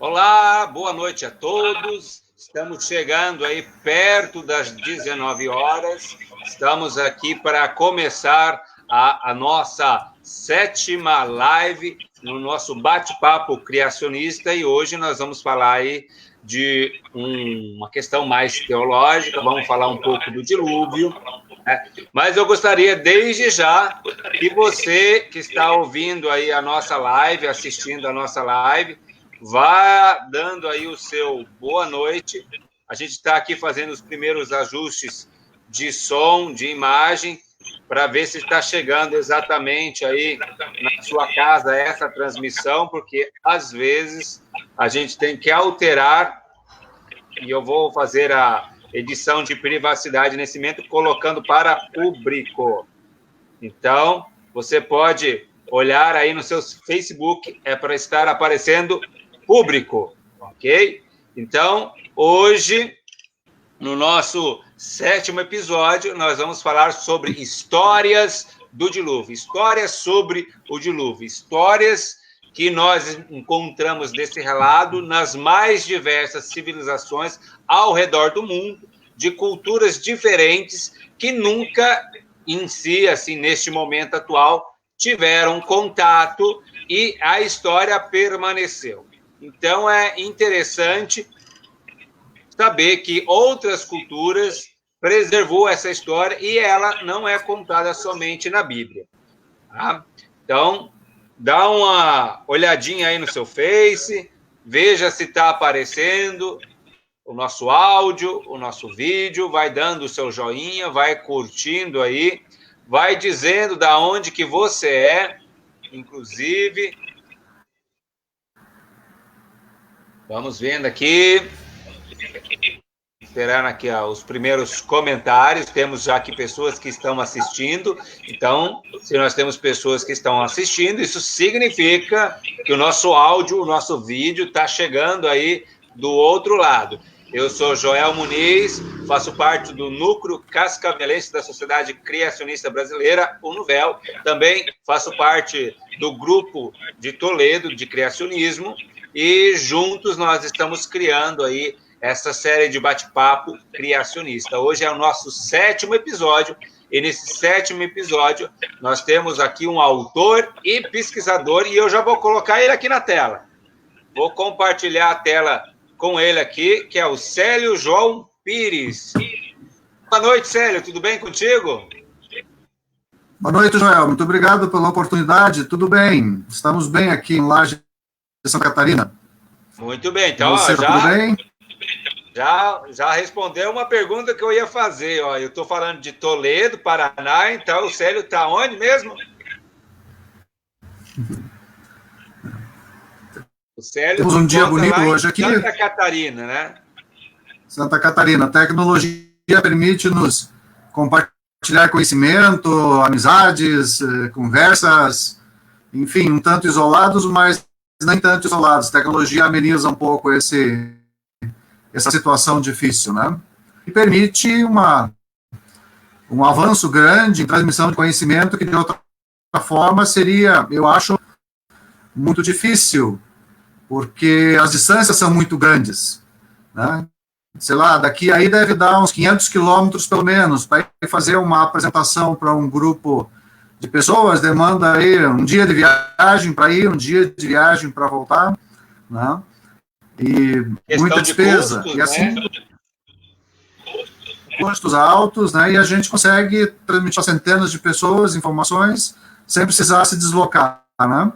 Olá, boa noite a todos. Estamos chegando aí perto das 19 horas. Estamos aqui para começar a nossa 7ª live no nosso bate-papo criacionista e hoje nós vamos falar aí de uma questão mais teológica, vamos falar um pouco do dilúvio, né? Mas eu gostaria desde já que você que está ouvindo aí a nossa live, assistindo a nossa live, vá dando aí o seu boa noite. A gente está aqui fazendo os primeiros ajustes de som, de imagem, para ver se está chegando exatamente aí na sua casa essa transmissão, porque às vezes a gente tem que alterar, e eu vou fazer a edição de privacidade nesse momento, colocando para público. Então, você pode olhar aí no seu Facebook, é para estar aparecendo público, ok? Então, hoje, no nosso 7º episódio, nós vamos falar sobre histórias do dilúvio, histórias sobre o dilúvio, histórias que nós encontramos desse relato nas mais diversas civilizações ao redor do mundo, de culturas diferentes que nunca em si, assim, neste momento atual, tiveram contato e a história permaneceu. Então, é interessante saber que outras culturas preservou essa história e ela não é contada somente na Bíblia. Tá? Então, dá uma olhadinha aí no seu Face, veja se está aparecendo o nosso áudio, o nosso vídeo, vai dando o seu joinha, vai curtindo aí, vai dizendo da onde que você é, inclusive. Vamos vendo aqui. Esperando aqui os primeiros comentários. Temos já aqui pessoas que estão assistindo. Então, se nós temos pessoas que estão assistindo, isso significa que o nosso áudio, o nosso vídeo está chegando aí do outro lado. Eu sou Joel Muniz, faço parte do núcleo cascavelense da Sociedade Criacionista Brasileira, o NUVEL. Também faço parte do grupo de Toledo de criacionismo e juntos nós estamos criando aí essa série de bate-papo criacionista. Hoje é o nosso 7º episódio, e nesse 7º episódio nós temos aqui um autor e pesquisador, e eu já vou colocar ele aqui na tela. Vou compartilhar a tela com ele aqui, que é o Célio João Pires. Boa noite, Célio, tudo bem contigo? Boa noite, Joel, muito obrigado pela oportunidade, tudo bem, estamos bem aqui em Laje de Santa Catarina. Muito bem, então você, tudo bem? Já respondeu uma pergunta que eu ia fazer. Ó, eu estou falando de Toledo, Paraná, então o Célio está onde mesmo? O Célio temos um dia bonito hoje aqui. Santa Catarina, né? Santa Catarina. A tecnologia permite-nos compartilhar conhecimento, amizades, conversas, enfim, um tanto isolados, mas nem tanto isolados. A tecnologia ameniza um pouco essa situação difícil, né? E permite um avanço grande em transmissão de conhecimento que, de outra forma, seria, eu acho, muito difícil, porque as distâncias são muito grandes, né? Sei lá, daqui aí deve dar uns 500 quilômetros, pelo menos, para ir fazer uma apresentação para um grupo de pessoas, demanda aí um dia de viagem para ir, um dia de viagem para voltar, né? E muita despesa, custos, e assim, né? Custos altos, né, e a gente consegue transmitir a centenas de pessoas informações sem precisar se deslocar, né?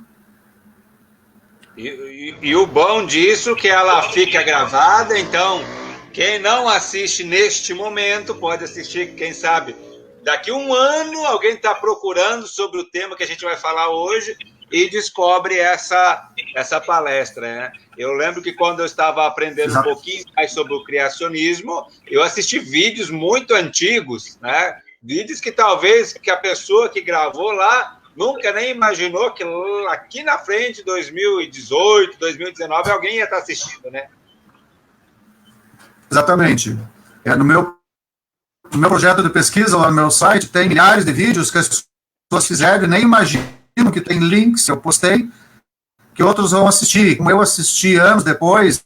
E o bom disso é que ela fica gravada, então quem não assiste neste momento pode assistir, quem sabe, daqui um ano alguém está procurando sobre o tema que a gente vai falar hoje e descobre essa palestra, né? Eu lembro que quando eu estava aprendendo um pouquinho mais sobre o criacionismo, eu assisti vídeos muito antigos, né? Vídeos que talvez que a pessoa que gravou lá nunca nem imaginou que aqui na frente, 2018, 2019, alguém ia estar assistindo, né? Exatamente. No meu projeto de pesquisa, lá no meu site, tem milhares de vídeos que as pessoas fizeram e nem imaginam que tem links, eu postei, que outros vão assistir, como eu assisti anos depois,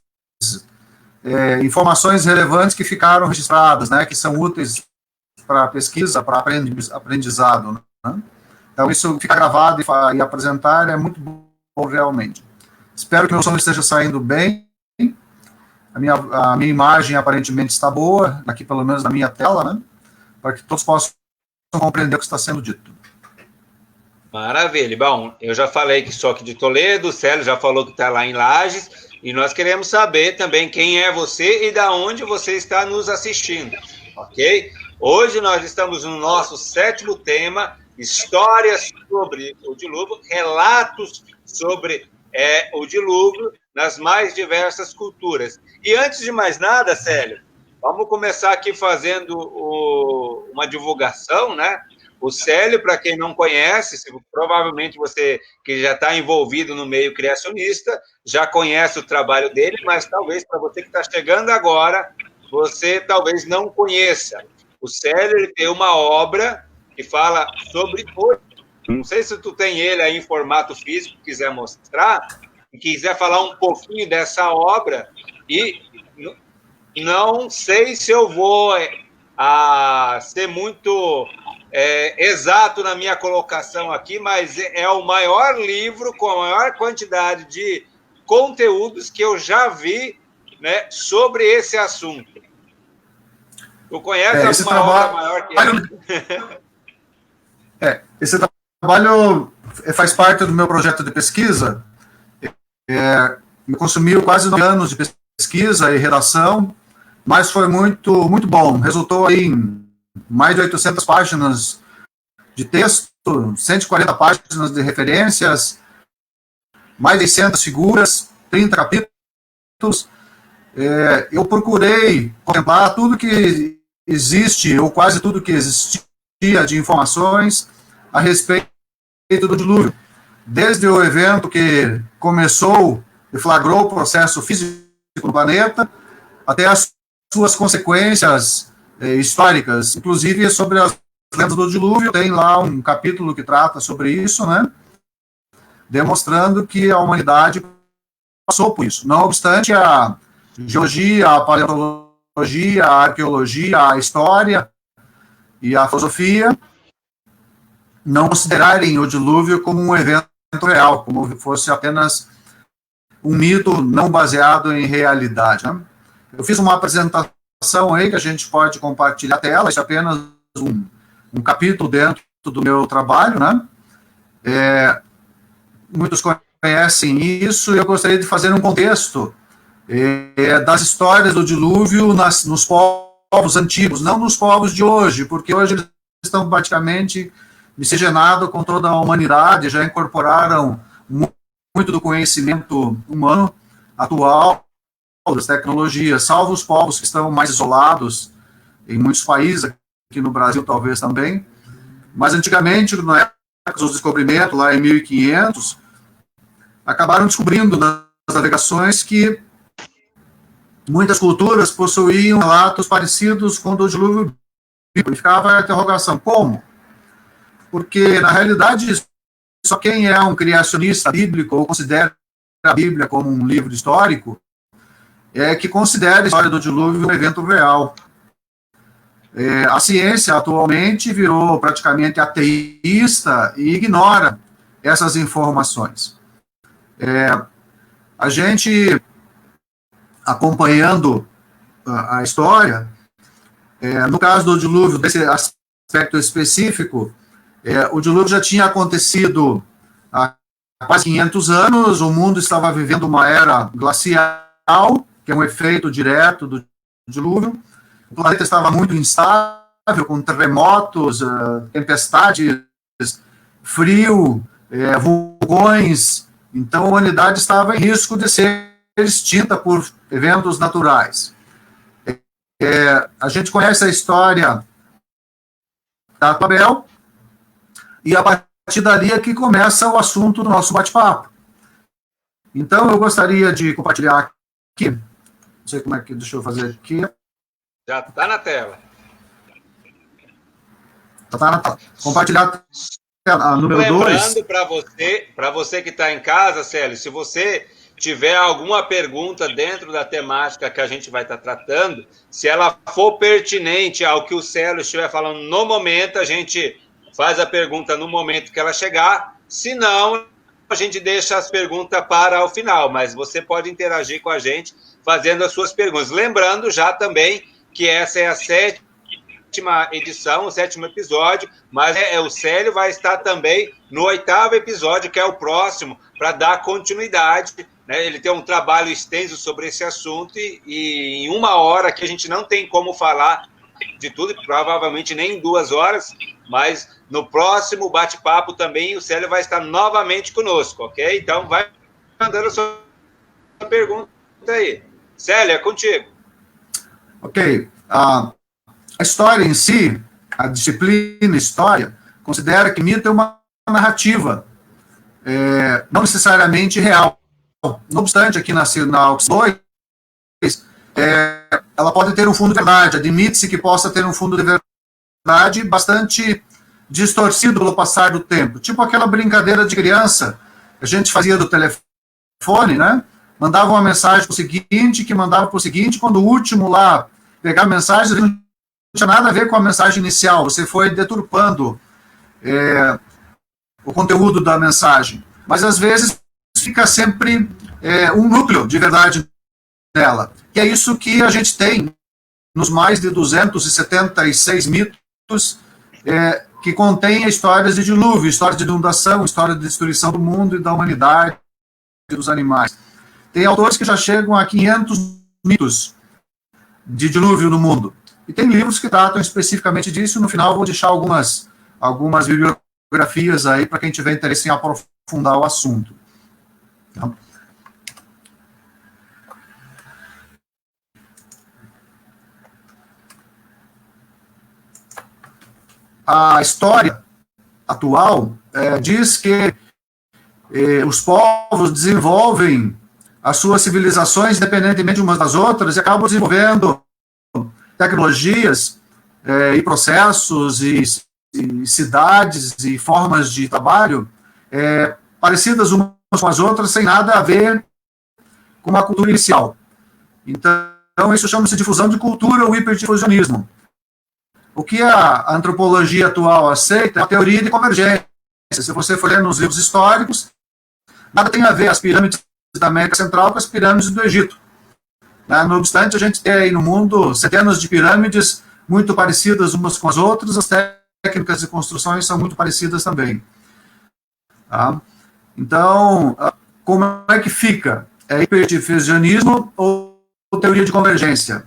informações relevantes que ficaram registradas, né, que são úteis para pesquisa, para aprendizado, né? Então, isso fica gravado e apresentar é muito bom, realmente. Espero que meu som esteja saindo bem. A minha imagem aparentemente está boa, aqui pelo menos na minha tela, né? Para que todos possam compreender o que está sendo dito. Maravilha. Bom, eu já falei que sou aqui de Toledo, o Célio já falou que está lá em Lages, e nós queremos saber também quem é você e da onde você está nos assistindo, ok? Hoje nós estamos no nosso 7º tema, histórias sobre o dilúvio, relatos sobre o dilúvio nas mais diversas culturas. E antes de mais nada, Célio, vamos começar aqui fazendo uma divulgação, né? O Célio, para quem não conhece, provavelmente você que já está envolvido no meio criacionista, já conhece o trabalho dele, mas talvez para você que está chegando agora, você talvez não conheça. O Célio ele tem uma obra que fala sobre... Não sei se tu tem ele aí em formato físico, quiser mostrar, e quiser falar um pouquinho dessa obra, e não sei se eu vou ser muito exato na minha colocação aqui, mas é o maior livro com a maior quantidade de conteúdos que eu já vi, né, sobre esse assunto. Tu conhece alguma obra maior que essa? Esse trabalho faz parte do meu projeto de pesquisa. Me consumiu quase 9 anos de pesquisa e redação, mas foi muito, muito bom. Resultou em mais de 800 páginas de texto, 140 páginas de referências, mais de 600 figuras, 30 capítulos. Eu procurei contemplar tudo que existe, ou quase tudo que existia de informações a respeito do dilúvio. Desde o evento que começou e flagrou o processo físico no planeta, até as suas consequências históricas, inclusive sobre as lendas do dilúvio. Tem lá um capítulo que trata sobre isso, né? Demonstrando que a humanidade passou por isso. Não obstante, a geologia, a paleontologia, a arqueologia, a história e a filosofia não considerarem o dilúvio como um evento real, como fosse apenas um mito não baseado em realidade, né? Eu fiz uma apresentação aí que a gente pode compartilhar a tela, isso é apenas um capítulo dentro do meu trabalho, né? Muitos conhecem isso, e eu gostaria de fazer um contexto das histórias do dilúvio nos povos antigos, não nos povos de hoje, porque hoje eles estão praticamente miscigenados com toda a humanidade, já incorporaram muito do conhecimento humano atual, das tecnologias, salvo os povos que estão mais isolados, em muitos países, aqui no Brasil talvez também, mas antigamente, na época dos descobrimentos, lá em 1500, acabaram descobrindo nas navegações que muitas culturas possuíam relatos parecidos com o do dilúvio bíblico. E ficava a interrogação, como? Porque, na realidade, só quem é um criacionista bíblico ou considera a Bíblia como um livro histórico que considera a história do dilúvio um evento real. A ciência, atualmente, virou praticamente ateísta e ignora essas informações. A gente, acompanhando a história, no caso do dilúvio, desse aspecto específico, o dilúvio já tinha acontecido há quase 500 anos, o mundo estava vivendo uma era glacial, que é um efeito direto do dilúvio. O planeta estava muito instável, com terremotos, tempestades, frio, vulcões. Então, a humanidade estava em risco de ser extinta por eventos naturais. A gente conhece a história da Abel, e a partir dali é que começa o assunto do nosso bate-papo. Então, eu gostaria de compartilhar aqui. Não sei como é que... Deixa eu fazer aqui. Já está na tela. Já está na tela. Compartilhar a número 2. Lembrando para você que está em casa, Célio, se você tiver alguma pergunta dentro da temática que a gente vai estar tratando, se ela for pertinente ao que o Célio estiver falando no momento, a gente faz a pergunta no momento que ela chegar, se não, a gente deixa as perguntas para o final, mas você pode interagir com a gente fazendo as suas perguntas. Lembrando já também que essa é a 7ª edição, o 7º episódio, mas o Célio vai estar também no 8º episódio, que é o próximo, para dar continuidade, né? Ele tem um trabalho extenso sobre esse assunto e em 1 hora que a gente não tem como falar de tudo, provavelmente nem em 2 horas, mas no próximo bate-papo também o Célio vai estar novamente conosco, ok? Então vai mandando a sua pergunta aí. Célio, é contigo. Ok. A história em si, a disciplina história, considera que mito é uma narrativa, não necessariamente real. Não obstante, aqui na UX 2, ela pode ter um fundo de verdade. Admite-se que possa ter um fundo de verdade bastante distorcido pelo passar do tempo. Tipo aquela brincadeira de criança que a gente fazia do telefone, né? Mandava uma mensagem para o seguinte, que mandava para o seguinte, quando o último lá pegar a mensagem, não tinha nada a ver com a mensagem inicial. Você foi deturpando o conteúdo da mensagem. Mas, às vezes, fica sempre um núcleo de verdade dela. E é isso que a gente tem nos mais de 276 mitos que contêm histórias de dilúvio, histórias de inundação, história de destruição do mundo e da humanidade e dos animais. Tem autores que já chegam a 500 mitos de dilúvio no mundo. E tem livros que tratam especificamente disso. No final, vou deixar algumas bibliografias aí para quem tiver interesse em aprofundar o assunto. Tá? A história atual diz que os povos desenvolvem as suas civilizações independentemente umas das outras e acabam desenvolvendo tecnologias e processos e cidades e formas de trabalho parecidas umas com as outras, sem nada a ver com a cultura inicial. Então, isso chama-se difusão de cultura ou hiperdifusionismo. O que a antropologia atual aceita é a teoria de convergência. Se você for ler nos livros históricos, nada tem a ver as pirâmides da América Central com as pirâmides do Egito. Não obstante, a gente tem aí no mundo centenas de pirâmides muito parecidas umas com as outras, as técnicas de construções são muito parecidas também. Tá? Então, como é que fica? É hiperdifusionismo ou teoria de convergência?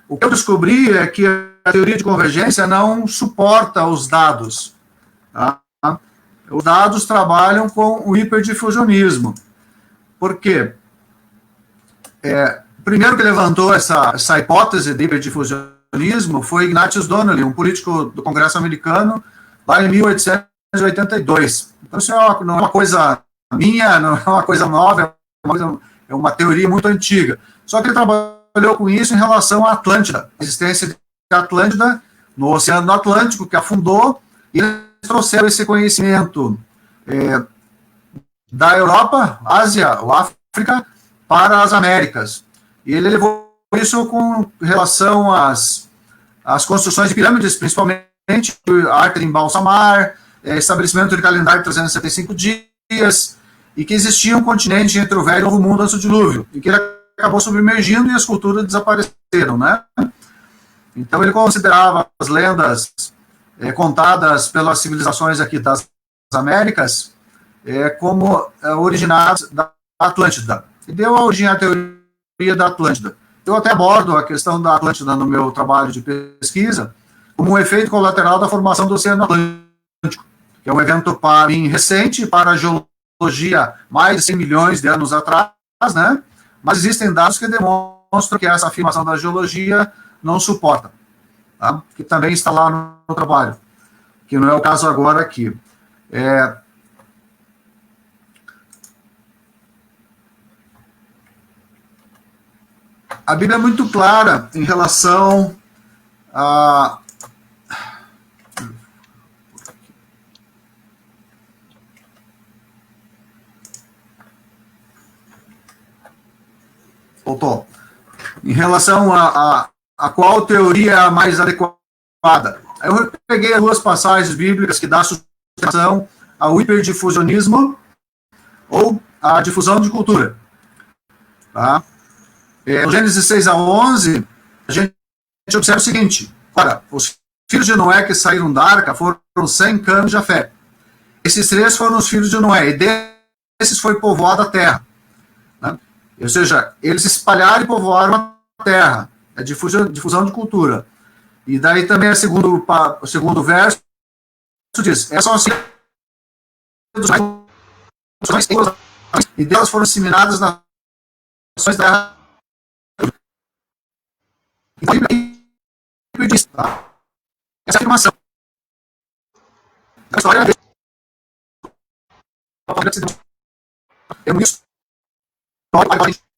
O que eu descobri é que a teoria de convergência não suporta os dados. Tá? Os dados trabalham com o hiperdifusionismo. Por quê? O primeiro que levantou essa hipótese de hiperdifusionismo foi Ignatius Donnelly, um político do Congresso americano, lá em 1882. Então, isso não é uma coisa minha, não é uma coisa nova, é uma teoria muito antiga. Só que ele trabalhou com isso em relação à Atlântida, a existência de Atlântida no Oceano Atlântico, que afundou, e eles trouxeram esse conhecimento da Europa, Ásia ou África para as Américas. E ele levou isso com relação às construções de pirâmides, principalmente a arte de embalsamar, estabelecimento de calendário de 365 dias, e que existia um continente entre o Velho e o Novo Mundo antes do dilúvio, e que ele acabou submergindo e as culturas desapareceram, né? Então ele considerava as lendas contadas pelas civilizações aqui das Américas como originadas da Atlântida. E deu origem à teoria da Atlântida. Eu até abordo a questão da Atlântida no meu trabalho de pesquisa como um efeito colateral da formação do Oceano Atlântico, que é um evento, para mim, recente, para a geologia mais de 100 milhões de anos atrás, né? Mas existem dados que demonstram que essa afirmação da geologia não suporta, tá? Que também está lá no trabalho, que não é o caso agora aqui. A Bíblia é muito clara em relação a... Voltou. Em relação a qual teoria é a mais adequada. Eu peguei duas passagens bíblicas que dão sustentação ao hiperdifusionismo ou à difusão de cultura. Tá? No Gênesis 6-11, a gente observa o seguinte: ora, os filhos de Noé que saíram da arca foram Sem, Cã e Jafé. Esses três foram os filhos de Noé, e desses foi povoada a terra. Né? Ou seja, eles espalharam e povoaram a terra. É difusão de cultura. E daí também o segundo verso diz: essas são as e delas foram disseminadas nas nações da terra. Essa afirmação. A história é muito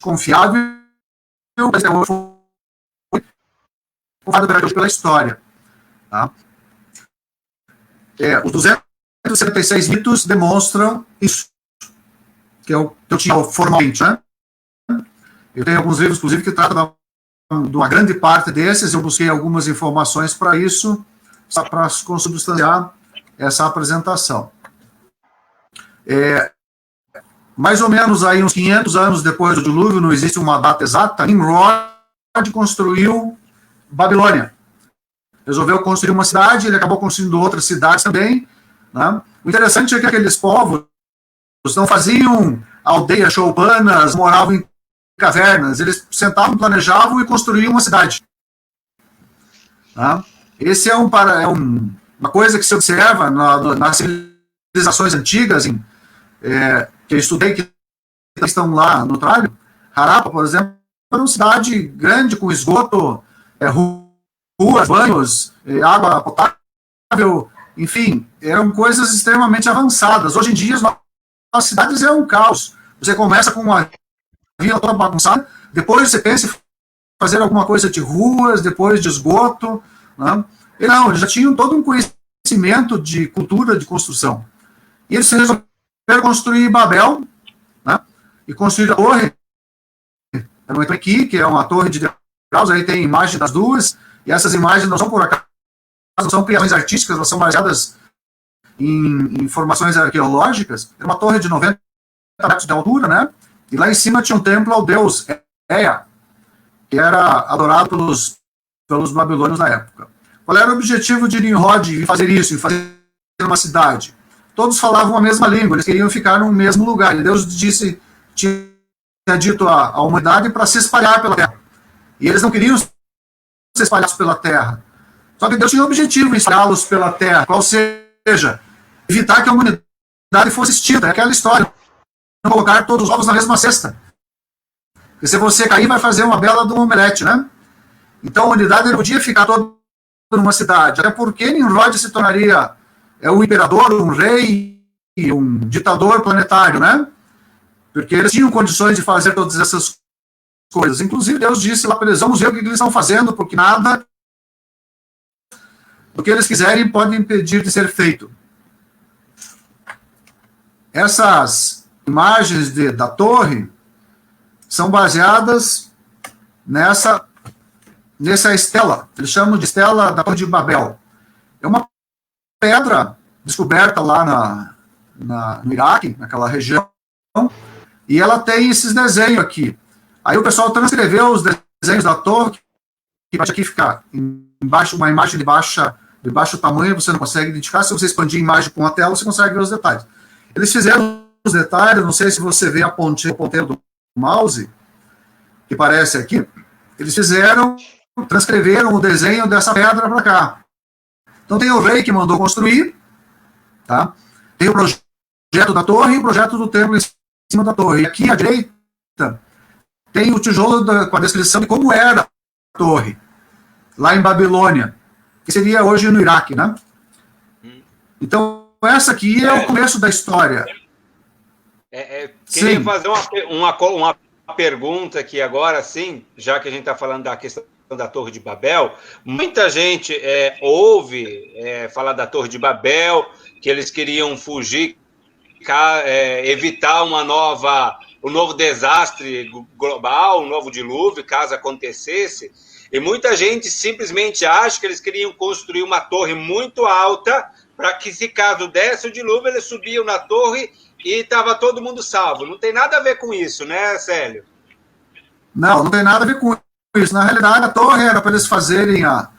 confiável, mas foi confirmado pela história. Tá? Os 276 mitos demonstram isso, que eu tinha formalmente, né? Eu tenho alguns livros, inclusive, que tratam de uma grande parte desses. Eu busquei algumas informações para isso, para consubstanciar essa apresentação. Mais ou menos aí uns 500 anos depois do dilúvio, não existe uma data exata, Nimrod construiu Babilônia. Resolveu construir uma cidade, ele acabou construindo outras cidades também. Né? O interessante é que aqueles povos não faziam aldeias choupanas, moravam em cavernas, eles sentavam, planejavam e construíam uma cidade. Tá? Esse é uma coisa que se observa nas civilizações antigas, que eu estudei, que estão lá no Austrália. Harappa, por exemplo, era uma cidade grande, com esgoto, ruas, banhos, água potável, enfim, eram coisas extremamente avançadas. Hoje em dia, as cidades é um caos. Você começa com uma vila toda bagunçada, depois você pensa em fazer alguma coisa de ruas, depois de esgoto. Né? E não, eles já tinham todo um conhecimento de cultura, de construção. E eles resolveram construir Babel, né? E construir a torre. Eu entro aqui, que é uma torre de degraus, aí tem imagem das duas, e essas imagens não são por acaso, não são criações artísticas, elas são baseadas em informações arqueológicas. É uma torre de 90 metros de altura, né? E lá em cima tinha um templo ao deus Ea, que era adorado pelos babilônios na época. Qual era o objetivo de Nimrod em fazer isso, em fazer uma cidade? Todos falavam a mesma língua, eles queriam ficar no mesmo lugar. E Deus tinha dito à humanidade para se espalhar pela terra. E eles não queriam ser espalhados pela terra. Só que Deus tinha o objetivo em espalhá-los pela terra, qual seja, evitar que a humanidade fosse extinta. É aquela história. Não colocar todos os ovos na mesma cesta. Porque se você cair, vai fazer uma bela de um omelete, né? Então a humanidade não podia ficar toda numa cidade. Até porque Nimrod se tornaria um imperador, um rei, um ditador planetário, né? Porque eles tinham condições de fazer todas essas coisas. Inclusive, Deus disse lá para eles: vamos ver o que eles estão fazendo, porque nada do que eles quiserem pode impedir de ser feito. Essas imagens da torre são baseadas nessa estela. Eles chamam de estela da Torre de Babel. É uma pedra descoberta lá no Iraque, naquela região, e ela tem esses desenhos aqui. Aí o pessoal transcreveu os desenhos da torre, que pode aqui ficar embaixo, uma imagem de baixo tamanho, você não consegue identificar. Se você expandir a imagem com a tela, você consegue ver os detalhes. Eles fizeram os detalhes, não sei se você vê o ponteiro do mouse, que parece aqui. Eles transcreveram o desenho dessa pedra para cá. Então tem o rei que mandou construir, tá? Tem o projeto da torre e o projeto do templo em cima da torre. E aqui à direita tem o tijolo com a descrição de como era a torre, lá em Babilônia, que seria hoje no Iraque, né? Então, essa aqui é o começo da história. Queria fazer uma pergunta aqui agora, sim, já que a gente está falando da questão da Torre de Babel. Muita gente ouve falar da Torre de Babel, que eles queriam fugir, evitar uma nova um novo desastre global, um novo dilúvio, caso acontecesse. E muita gente simplesmente acha que eles queriam construir uma torre muito alta para que, se caso desse o dilúvio, eles subiam na torre e estava todo mundo salvo. Não tem nada a ver com isso, né, Célio? Não tem nada a ver com isso. Na realidade, a torre era para eles fazerem a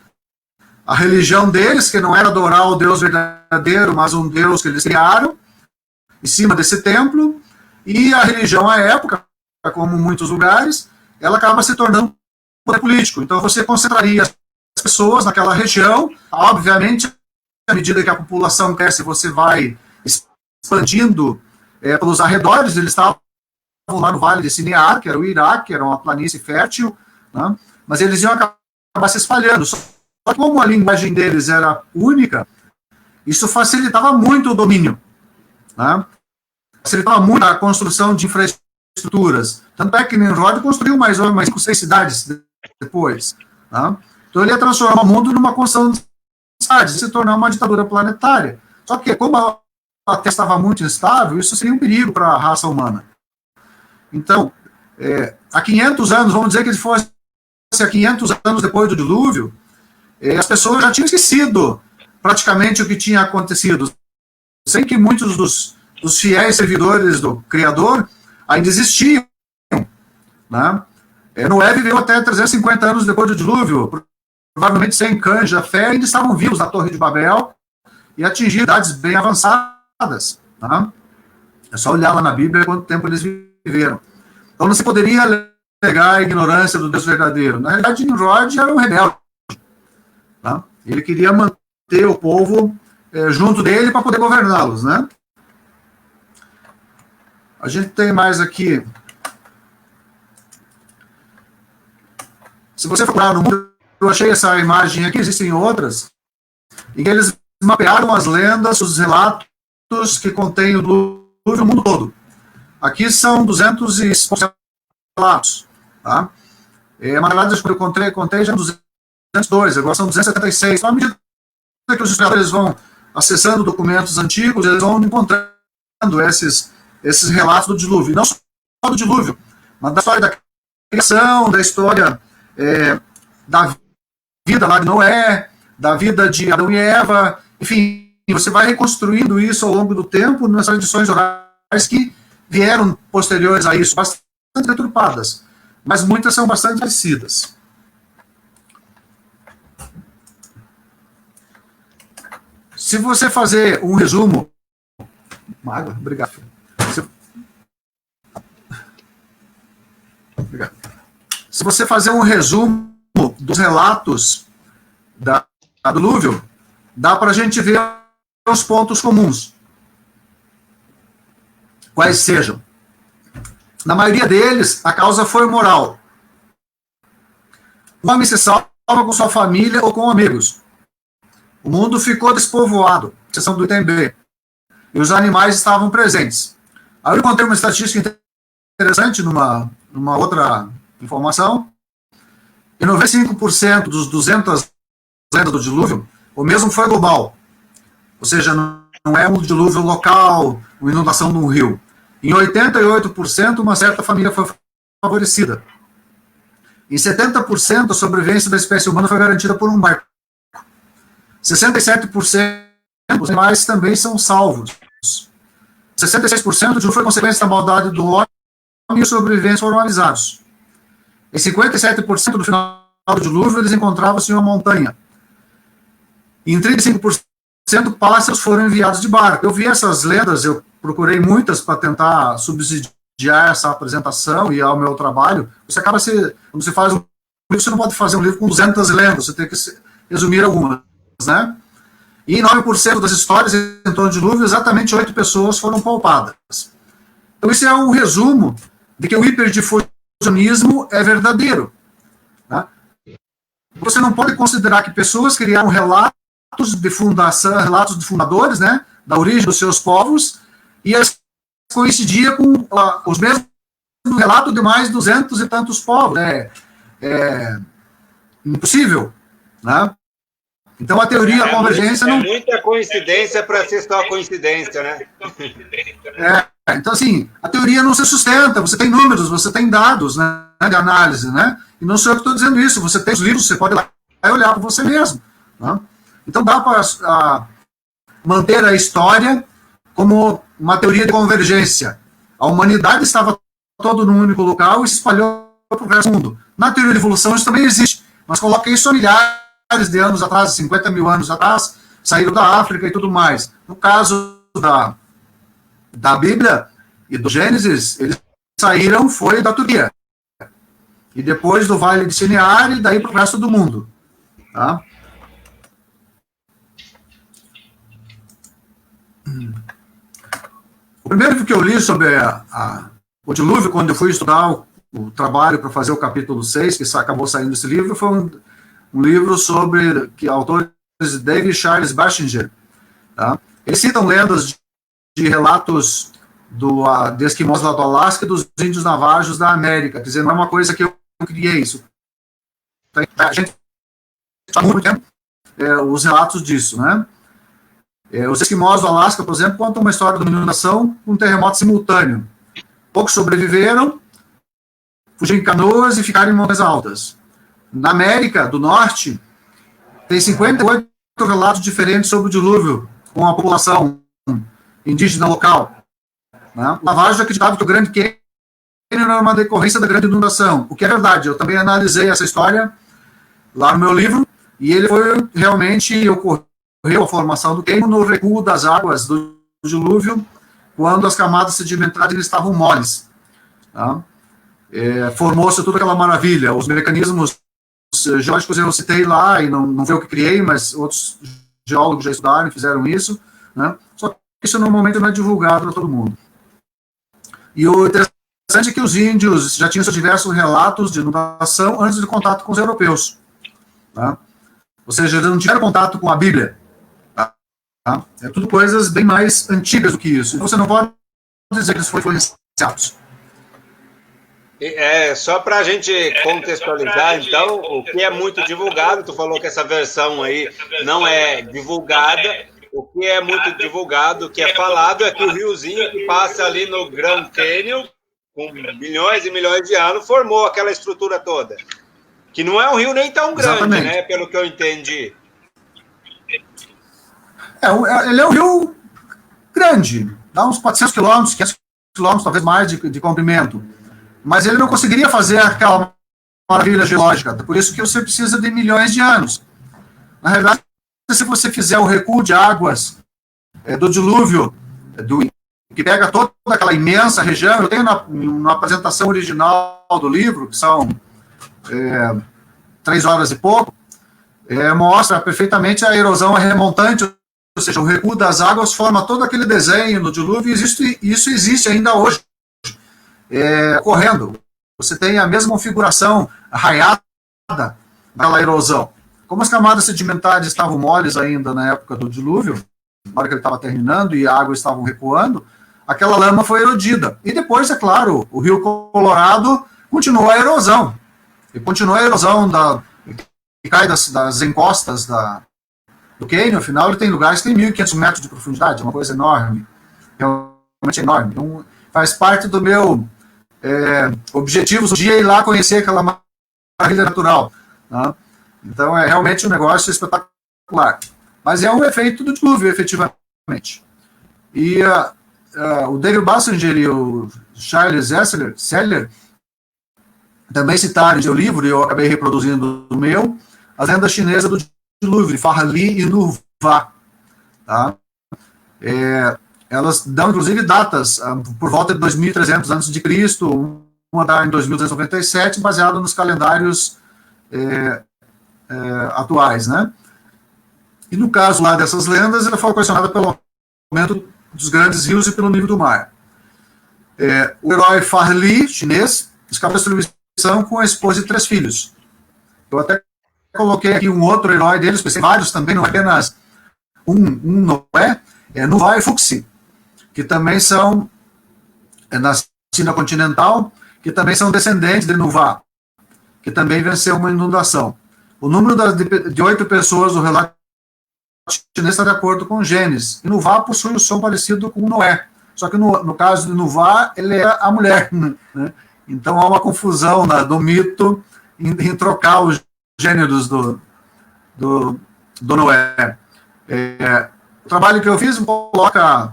religião deles, que não era adorar o Deus verdadeiro, mas um Deus que eles criaram em cima desse templo. E a religião, à época, como em muitos lugares, ela acaba se tornando poder político. Então, você concentraria as pessoas naquela região. Obviamente, à medida que a população cresce, você vai expandindo pelos arredores. Eles estavam lá no Vale de Sinear, que era o Iraque, que era uma planície fértil, né? Mas eles iam acabar se espalhando. Só que como a linguagem deles era única, isso facilitava muito o domínio, né? Facilitava muito a construção de infraestruturas. Tanto é que Nimrod construiu mais ou menos 5, 6 cidades depois. Tá? Então ele ia transformar o mundo numa construção de cidades, se tornar uma ditadura planetária. Só que, como a Terra estava muito instável, isso seria um perigo para a raça humana. Então, há 500 anos, vamos dizer que ele fosse há 500 anos depois do dilúvio, as pessoas já tinham esquecido praticamente o que tinha acontecido, sem que muitos dos fiéis servidores do Criador ainda existiam. Né? Noé viveu até 350 anos depois do dilúvio, provavelmente sem canja, fé, ainda estavam vivos na Torre de Babel e atingiram idades bem avançadas. Tá? É só olhar lá na Bíblia quanto tempo eles viveram. Então não se poderia alegar a ignorância do Deus verdadeiro. Na realidade, Nimrod era um rebelde. Tá? Ele queria manter o povo junto dele para poder governá-los. Né? A gente tem mais aqui. Se você for no mundo, eu achei essa imagem aqui, existem outras, em que eles mapearam as lendas, os relatos que contêm o dilúvio no mundo todo. Aqui são 200 e relatos. Tá? Na realidade, eu contei já 202, agora são 276. Então, à medida que os historiadores vão acessando documentos antigos, eles vão encontrando esses relatos do dilúvio. Não só do dilúvio, mas da história da criação, da história da vida lá de Noé, da vida de Adão e Eva. Enfim, você vai reconstruindo isso ao longo do tempo nas tradições orais que vieram posteriores a isso, bastante deturpadas, mas muitas são bastante parecidas. Se você fazer um resumo... Uma água? Obrigado. Obrigado. Se você fazer um resumo dos relatos do dilúvio, dá para a gente ver os pontos comuns. Quais sejam. Na maioria deles, a causa foi moral. O homem se salva com sua família ou com amigos. O mundo ficou despovoado, exceção do item B. E os animais estavam presentes. Aí eu encontrei uma estatística interessante numa outra informação. E 95% dos 200 lendas do dilúvio, o mesmo foi global. Ou seja, não é um dilúvio local, uma inundação de um rio. Em 88%, uma certa família foi favorecida. Em 70%, a sobrevivência da espécie humana foi garantida por um barco. 67% dos animais também são salvos. 66% do dilúvio foi consequência da maldade do homem e os sobreviventes foram avisados. Em 57% do final do dilúvio, eles encontravam-se em uma montanha. Em 35%, pássaros foram enviados de barco. Eu vi essas lendas, eu procurei muitas para tentar subsidiar essa apresentação e ao meu trabalho. Você acaba quando você faz um livro, você não pode fazer um livro com 200 lendas, você tem que resumir algumas, né? E em 9% das histórias em torno do dilúvio, exatamente 8 pessoas foram poupadas. Então, isso é um resumo de que o hiperdifusionismo é verdadeiro. Tá? Você não pode considerar que pessoas criaram relatos de fundação, relatos de fundadores, né, da origem dos seus povos, e eles coincidiam com os mesmos relatos de mais 200 e tantos povos. É impossível, né? Então, a teoria da convergência não... É muita coincidência para ser só coincidência, né? Então, assim, a teoria não se sustenta, você tem números, você tem dados, né, de análise, né? E não sou eu que estou dizendo isso, você tem os livros, você pode ir lá e olhar para você mesmo. Né? Então, dá para manter a história como uma teoria de convergência. A humanidade estava toda num único local e se espalhou para o resto do mundo. Na teoria de evolução isso também existe, mas coloca isso há milhares de anos atrás, 50 mil anos atrás, saíram da África e tudo mais. No caso da Bíblia e do Gênesis, eles saíram, foi da Turquia. E depois do Vale de Sinear e daí para o resto do mundo. Tá? O primeiro livro que eu li sobre o dilúvio, quando eu fui estudar o trabalho para fazer o capítulo 6, que acabou saindo esse livro, foi um livro sobre que autores David e Charles Batchinger. Tá? Eles citam lendas de relatos de esquimós lá do Alasca e dos índios navajos da América. Quer dizer, não é uma coisa que eu criei isso. A gente sabe muito tempo os relatos disso, né? Os esquimós do Alasca, por exemplo, contam uma história de uma inundação com um terremoto simultâneo. Poucos sobreviveram, fugiram em canoas e ficaram em montanhas altas. Na América do Norte, tem 58 relatos diferentes sobre o dilúvio com a população indígena local. Né? O Navajo acreditava que o Grande Canyon era uma decorrência da grande inundação, o que é verdade. Eu também analisei essa história lá no meu livro, e ele foi realmente ocorreu a formação do Canyon no recuo das águas do dilúvio, quando as camadas sedimentares estavam moles. Tá? Formou-se toda aquela maravilha. Os mecanismos geológicos eu citei lá, e não foi eu que criei, mas outros geólogos já estudaram e fizeram isso. Né? Só que isso normalmente não é divulgado para todo mundo. E o interessante é que os índios já tinham seus diversos relatos de inundação antes do contato com os europeus. Tá? Ou seja, eles não tiveram contato com a Bíblia. Tá? É tudo coisas bem mais antigas do que isso. Então você não pode dizer que eles foram influenciados. Só para a gente contextualizar, então, o que é muito divulgado, tu falou que essa versão aí não é divulgada, o que é muito divulgado, o que é falado, é que o riozinho que passa ali no Grand Canyon, com milhões e milhões de anos, formou aquela estrutura toda. Que não é um rio nem tão grande, exatamente, né? Pelo que eu entendi. Ele é um rio grande, dá uns 400 quilômetros, 500 quilômetros, talvez mais, de comprimento. Mas ele não conseguiria fazer aquela maravilha geológica, por isso que você precisa de milhões de anos. Na realidade, se você fizer o recuo de águas do dilúvio, que pega toda aquela imensa região, eu tenho na apresentação original do livro, que são 3 horas e pouco, mostra perfeitamente a erosão remontante, ou seja, o recuo das águas forma todo aquele desenho no dilúvio, e isso existe ainda hoje, ocorrendo. Você tem a mesma configuração arraiada daquela erosão. Como as camadas sedimentares estavam moles ainda na época do dilúvio, na hora que ele estava terminando e a água estavam recuando, aquela lama foi erodida. E depois, é claro, o Rio Colorado continuou a erosão. E continuou a erosão que cai das encostas do Canyon. Afinal, ele tem lugares que tem 1.500 metros de profundidade, é uma coisa enorme. Realmente enorme. Então, faz parte do meu objetivo um dia ir lá conhecer aquela maravilha natural. Tá? Então, realmente um negócio espetacular. Mas é um efeito do dilúvio, efetivamente. E o David Batchinger e o Charles Seller também citaram em seu livro, e eu acabei reproduzindo o meu, as lendas chinesas do dilúvio, de Farli e Nuvá. Tá? Elas dão, inclusive, datas por volta de 2.300 a.C., uma dá em 2297, baseada nos calendários atuais, né? E no caso lá dessas lendas, ela foi ocasionada pelo aumento dos grandes rios e pelo nível do mar. O herói Farli, chinês, escapou da destruição com a esposa e 3 filhos. Eu até coloquei aqui um outro herói deles, porque tem vários também, não apenas Noé, Nuvá e Fuxi, que também são, na China continental, que também são descendentes de Nuvá, que também venceu uma inundação. O número de 8 pessoas do relato chinês está de acordo com Gênesis, e Nuvá possui o som parecido com Noé, só que no caso de Nuvá, ele era a mulher, né? Então há uma confusão do mito em trocar os gêneros do Noé. O trabalho que eu fiz coloca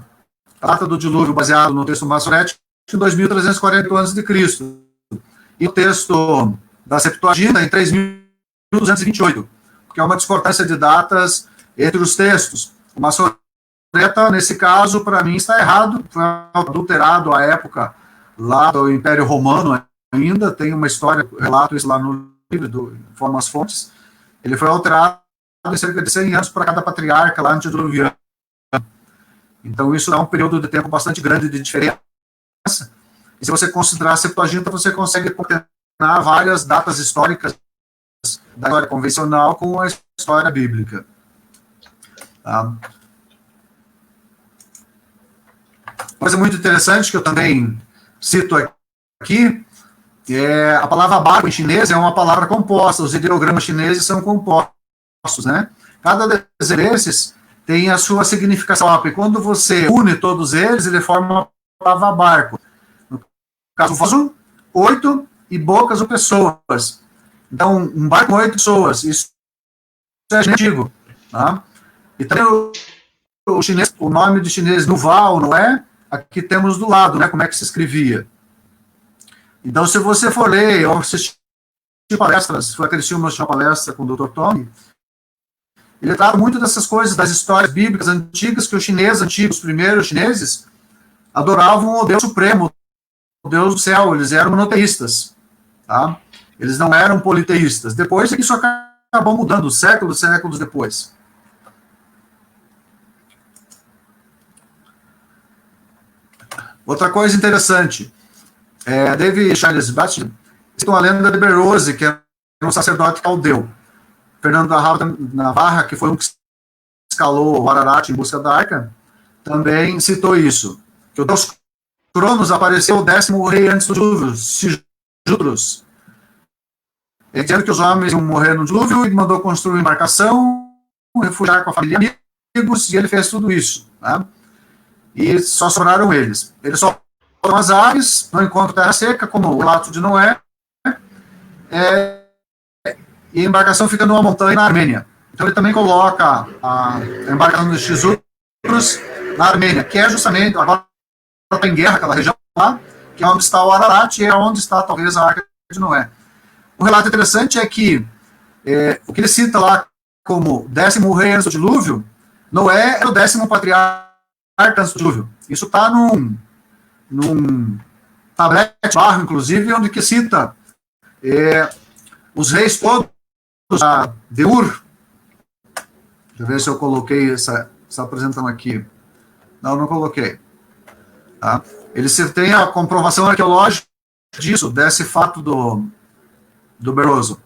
a data do dilúvio baseado no texto maçorético em 2340 a.C. E o texto da Septuaginta em 3228, porque é uma discordância de datas entre os textos. O maçoreta, nesse caso, para mim, está errado, foi adulterado à época lá do Império Romano ainda, tem uma história, relato isso lá no livro, informa as fontes, ele foi alterado em cerca de 100 anos para cada patriarca lá antediluviano. Então, isso dá um período de tempo bastante grande de diferença. E se você considerar a Septuaginta, você consegue concatenar várias datas históricas da história convencional com a história bíblica. Tá? Coisa muito interessante que eu também cito aqui é a palavra barco em chinês é uma palavra composta. Os ideogramas chineses são compostos, né? Cada desses tem a sua significação. E quando você une todos eles, ele forma uma palavra barco. No caso, vaso, 8 e bocas ou pessoas. Então, um barco com 8 pessoas. Isso é antigo. Tá? E também o chinês, o nome de chinês Nuvá ou Noé, aqui temos do lado, né? Como é que se escrevia. Então, se você for ler ou assistir palestras, foi aquele filme que uma palestra com o Dr. Tong, ele trata muito dessas coisas, das histórias bíblicas antigas, que os chineses antigos, os primeiros chineses, adoravam o Deus Supremo, o Deus do céu, eles eram monoteístas, tá? Eles não eram politeístas. Depois é que isso acabou mudando, séculos depois. Outra coisa interessante, David Charles Batchelor cita uma lenda de Berose, que era um sacerdote caldeu. Fernando da Navarra, que foi um que escalou o Ararat em busca da arca, também citou isso. Que o deus Cronos apareceu o 10º rei antes do dilúvio, Sijudros. Ele dizendo que os homens iam morrer no dilúvio e mandou construir uma embarcação, refugiar com a família e amigos, e ele fez tudo isso. Tá? E só sobraram eles. Eles só foram as aves, não encontram terra seca, como o relato de Noé, e a embarcação fica numa montanha na Armênia. Então ele também coloca a embarcação dos Sijudros na Armênia, que é justamente, agora está em guerra aquela região lá, que é onde está o Ararat e é onde está talvez a Arca de Noé. Um relato interessante é que o que ele cita lá como 10º rei antes do dilúvio, Noé era o 10º patriarca antes do dilúvio. Isso está num tablete barro, inclusive, onde que cita os reis todos de Ur. Deixa eu ver se eu coloquei essa apresentação aqui. Não coloquei. Tá? Eles têm a comprovação arqueológica disso, desse fato do Beroso.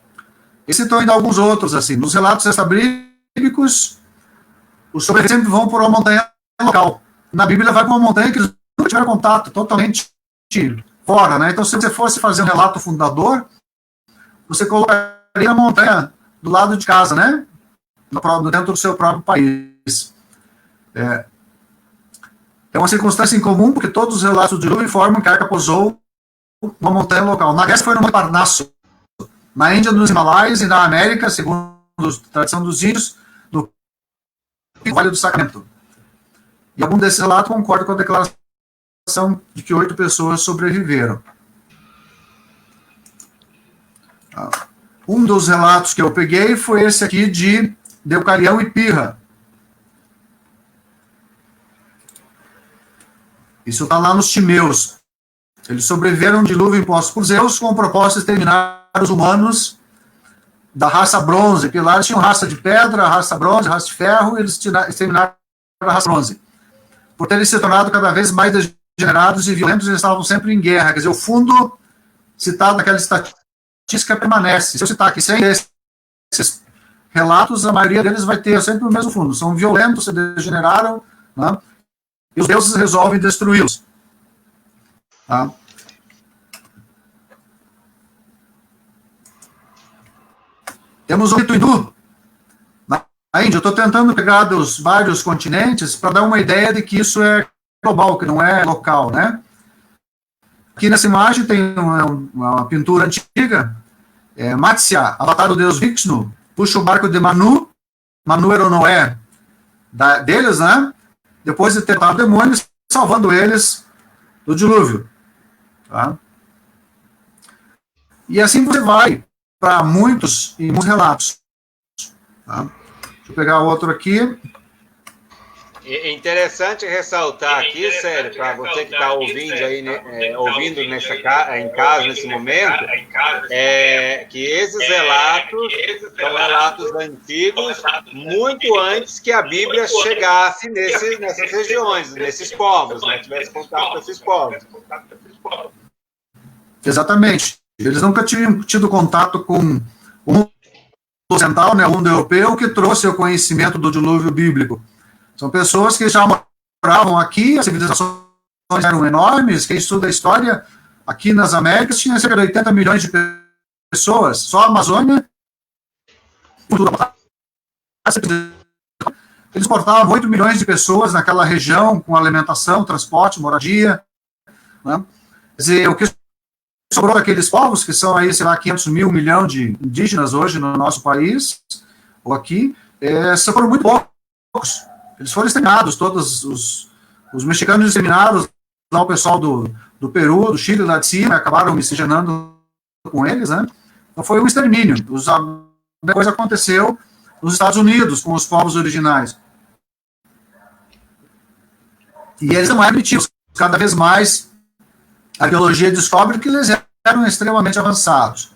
E citou ainda alguns outros, assim, nos relatos extra-bíblicos, os sobreviventes vão por uma montanha local. Na Bíblia vai para uma montanha que eles nunca tiveram contato, totalmente fora, né? Então, se você fosse fazer um relato fundador, você colocaria a montanha do lado de casa, né? Dentro do seu próprio país. É uma circunstância incomum, porque todos os relatos do dilúvio informam que a arca pousou numa montanha local. Na Grécia foi no Monte Parnaso. Na Índia, nos Himalaias e na América, segundo a tradição dos índios, no Vale do Sacramento. E algum desses relatos concorda com a declaração de que 8 pessoas sobreviveram. Um dos relatos que eu peguei foi esse aqui de Deucalião e Pirra. Isso está lá nos Timeus. Eles sobreviveram a um dilúvio imposto por Zeus com o propósito de exterminar os humanos da raça bronze, porque lá eles tinham raça de pedra, raça bronze, raça de ferro, e eles exterminaram a raça bronze. Por terem se tornado cada vez mais degenerados e violentos, eles estavam sempre em guerra. Quer dizer, o fundo citado naquela estatística permanece. Se eu citar aqui 100 desses relatos, a maioria deles vai ter sempre o mesmo fundo. São violentos, se degeneraram, né? E os deuses resolvem destruí-los. Tá? Temos o rito hindu. Na Índia, eu estou tentando pegar dos vários continentes para dar uma ideia de que isso é global, que não é local, né? Aqui nessa imagem tem uma pintura antiga, Matsya, avatar do deus Vishnu, puxa o barco de Manu, Manu era o Noé deles, né? Depois de tentar o demônio, salvando eles do dilúvio. Tá? E assim você vai para muitos e muitos relatos. Tá? Deixa eu pegar outro aqui. É interessante ressaltar aqui, Célio, para você que está ouvindo aí, ouvindo em casa nesse momento, que esses relatos são relatos antigos, muito antes que a Bíblia chegasse nessas regiões, nesses povos, né? Tivesse contato com esses povos. Exatamente. Eles nunca tinham tido contato com o mundo ocidental, né, o mundo europeu, que trouxe o conhecimento do dilúvio bíblico. São pessoas que já moravam aqui, as civilizações eram enormes. Quem estuda a história, aqui nas Américas, tinha cerca de 80 milhões de pessoas. Só a Amazônia, eles portavam 8 milhões de pessoas naquela região, com alimentação, transporte, moradia. Né? Quer dizer, o que sobrou daqueles povos, que são aí, sei lá, 500 mil, 1 milhão de indígenas hoje no nosso país, ou aqui, foram muito poucos. Eles foram exterminados, todos os mexicanos exterminados, lá o pessoal do Peru, do Chile, lá de cima, acabaram miscigenando com eles, né? Então foi um extermínio. A coisa aconteceu nos Estados Unidos, com os povos originais. E eles não eram primitivos. Cada vez mais a arqueologia descobre que eles eram extremamente avançados.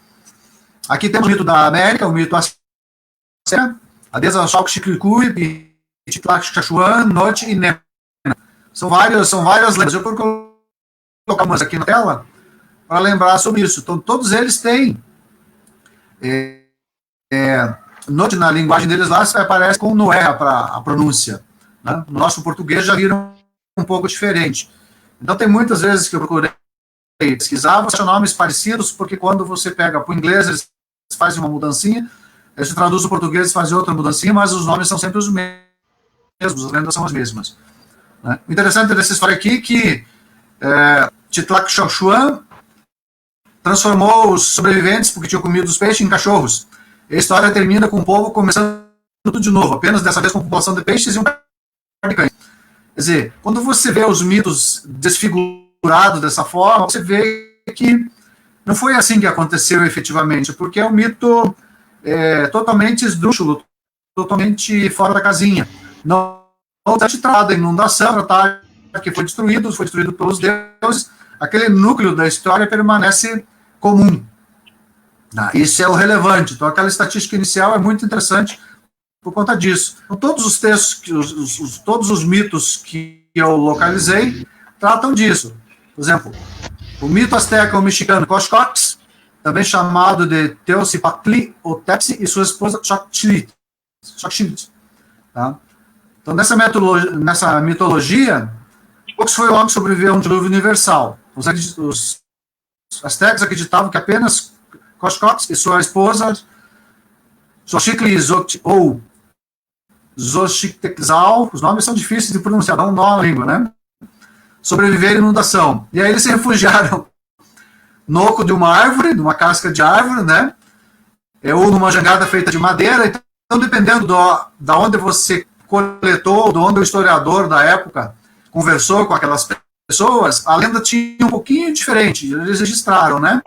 Aqui temos o mito da América, o mito Azteca, a deusa Xochiclicue, Titlaxcachuan, Note e Nena. São várias lendas. Eu vou colocar umas aqui na tela para lembrar sobre isso. Então, todos eles têm Note, na linguagem deles lá, aparece com Noé para a pronúncia. Né? No nosso português já viram um pouco diferente. Então, tem muitas vezes que eu procurei pesquisar, você acha nomes parecidos, porque quando você pega para o inglês, eles fazem uma mudancinha, eles traduzem o português, eles fazem outra mudancinha, mas os nomes são sempre os mesmos. As lendas são as mesmas. Né? O interessante dessa história aqui é que Titlaxcachuan transformou os sobreviventes, porque tinham comido os peixes, em cachorros. E a história termina com o povo começando tudo de novo, apenas dessa vez com população de peixes e um par de cães. Quer dizer, quando você vê os mitos desfigurados dessa forma, você vê que não foi assim que aconteceu efetivamente, porque é um mito totalmente esdrúxulo, totalmente fora da casinha. Não se trata da inundação, que foi destruído pelos deuses, aquele núcleo da história permanece comum. Isso é o relevante. Então, aquela estatística inicial é muito interessante por conta disso. Então, todos os textos, todos os mitos que eu localizei tratam disso. Por exemplo, o mito asteca ou mexicano Coxcox, também chamado de Teocipactli ou Tepsi, e sua esposa Xochitl. Tá? Então, nessa mitologia, poucos foi o homem que sobreviveu a um dilúvio universal. Os astecas acreditavam que apenas Coxcox e sua esposa, Xochitl ou Xochitlquetzal, os nomes são difíceis de pronunciar, dá um nó na língua, né? Sobreviveram à inundação. E aí eles se refugiaram no oco de uma árvore, de uma casca de árvore, né? Ou numa jangada feita de madeira. Então, dependendo da onde você coletou, de onde o historiador da época conversou com aquelas pessoas, a lenda tinha um pouquinho diferente. Eles registraram, né?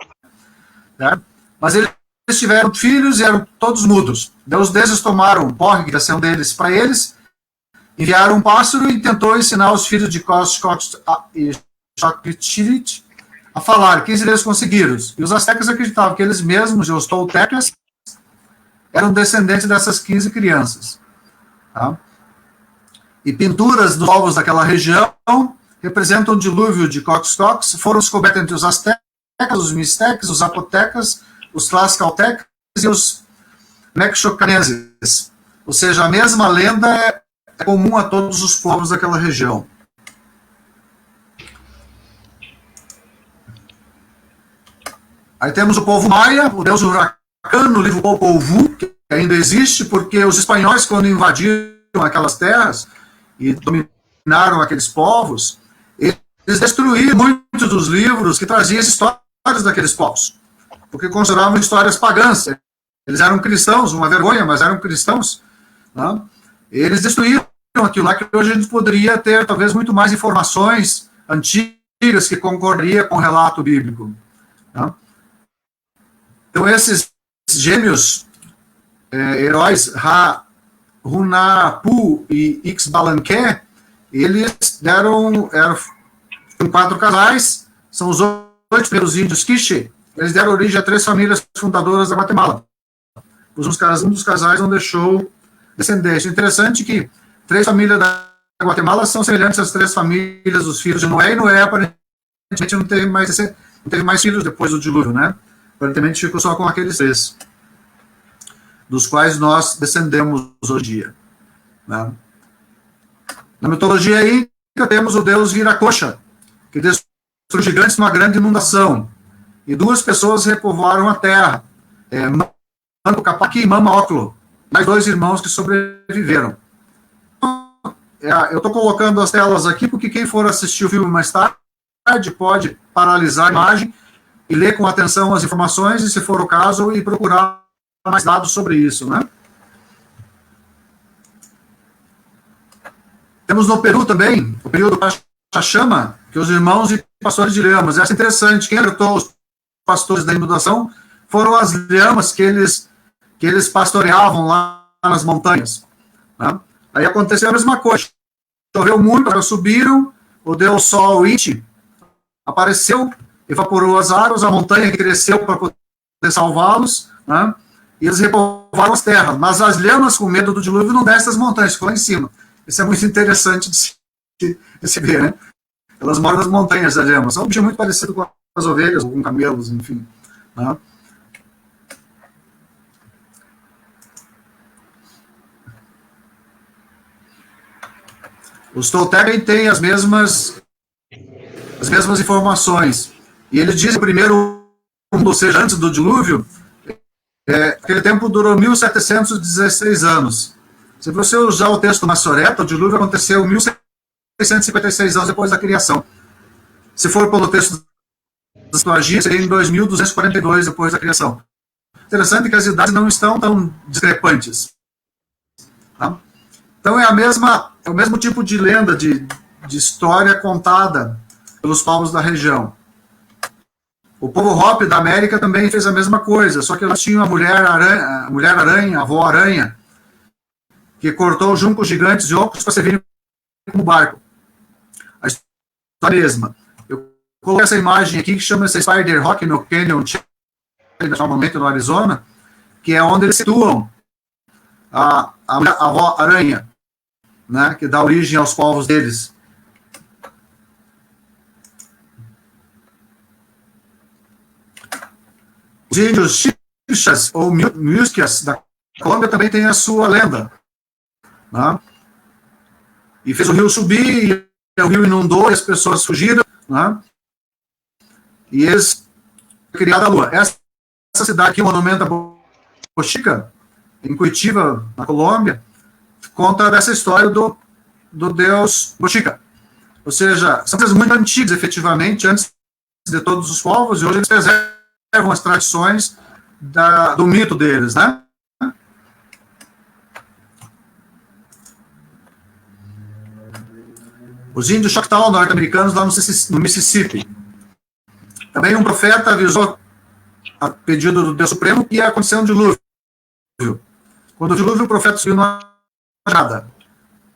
Mas eles tiveram filhos e eram todos mudos. Os deuses tomaram o porre, que ia ser um deles, para eles, enviaram um pássaro e tentou ensinar os filhos de Coxcox e Xochitl a falar. 15 deles conseguiram. E os astecas acreditavam que eles mesmos, os toltecas, eram descendentes dessas 15 crianças. Tá? E pinturas dos povos daquela região representam o dilúvio de Coxcox, foram descobertas entre os astecas, os mixtecas, os zapotecas, os tlaxcaltecas e os mexocaneses. Ou seja, a mesma lenda é comum a todos os povos daquela região. Aí temos o povo maia, o deus huracán, no livro Popol Vuh, que ainda existe, porque os espanhóis, quando invadiram aquelas terras e dominaram aqueles povos, eles destruíram muitos dos livros que traziam as histórias daqueles povos, porque consideravam histórias pagãs. Eles eram cristãos, uma vergonha, mas eram cristãos. Né? Eles destruíram aquilo lá, que hoje a gente poderia ter, talvez, muito mais informações antigas que concordaria com o relato bíblico. Né? Então, esses gêmeos heróis, Runapu e Ixbalanque, eles eram 4 casais, são os 8 primeiros índios Quiche, eles deram origem a 3 famílias fundadoras da Guatemala. Um dos casais não deixou descendência. Interessante que 3 famílias da Guatemala são semelhantes às 3 famílias dos filhos de Noé, e Noé aparentemente não teve mais filhos depois do dilúvio, né? Aparentemente ficou só com aqueles 3, dos quais nós descendemos hoje em dia. Né? Na mitologia inca temos o deus Viracocha, que destruiu gigantes numa grande inundação, e 2 pessoas repovoaram a terra, Manco Capac e Mama Oclo, mais 2 irmãos que sobreviveram. Eu estou colocando as telas aqui porque quem for assistir o filme mais tarde pode paralisar a imagem e ler com atenção as informações, e, se for o caso, e procurar mais dados sobre isso, né? Temos no Peru também o período Pachachama, que os irmãos e pastores de lhamas. Essa é interessante. Quem alertou os pastores da inundação foram as lhamas que eles pastoreavam lá nas montanhas. Né? Aí aconteceu a mesma coisa. Choveu muito, elas subiram, o deus Sol Iti apareceu, evaporou as águas, a montanha que cresceu para poder salvá-los, né? E eles repovoaram as terras. Mas as lhamas, com medo do dilúvio, não descem das montanhas, ficam lá em cima. Isso é muito interessante de se ver, né? Elas moram nas montanhas, as lhamas. É um bicho muito parecido com as ovelhas, ou com camelos, enfim. Né? Os Toltec têm as mesmas informações. E eles dizem, primeiro, ou seja, antes do dilúvio, aquele tempo durou 1716 anos. Se você usar o texto Massoreta, o dilúvio aconteceu 1656 anos depois da criação. Se for pelo texto da Septuaginta, seria em 2242 depois da criação. Interessante que as idades não estão tão discrepantes. Tá? Então é o mesmo tipo de lenda, de história contada pelos povos da região. O povo Hopi da América também fez a mesma coisa, só que eles tinham a mulher-aranha, a avó-aranha, que cortou juncos gigantes e ocos para servirem como barco. A história é a mesma. Eu coloquei essa imagem aqui, que chama-se Spider Rock, no Canyon, normalmente no Arizona, que é onde eles situam a avó-aranha, né, que dá origem aos povos deles. Os índios Chipchas ou Musquias da Colômbia também têm a sua lenda. Né? E fez o rio subir, e o rio inundou, e as pessoas fugiram. Né? E eles criaram a lua. Essa cidade aqui, o monumento a Bochica, em Curitiba, na Colômbia, conta dessa história do deus Bochica. Ou seja, são coisas muito antigas, efetivamente, antes de todos os povos, e hoje eles preservam as tradições do mito deles, né? Os índios Choctaw norte-americanos lá no Mississippi. Também um profeta avisou, a pedido do Deus Supremo, que ia acontecer um dilúvio. Quando o dilúvio, o profeta subiu numa rajada.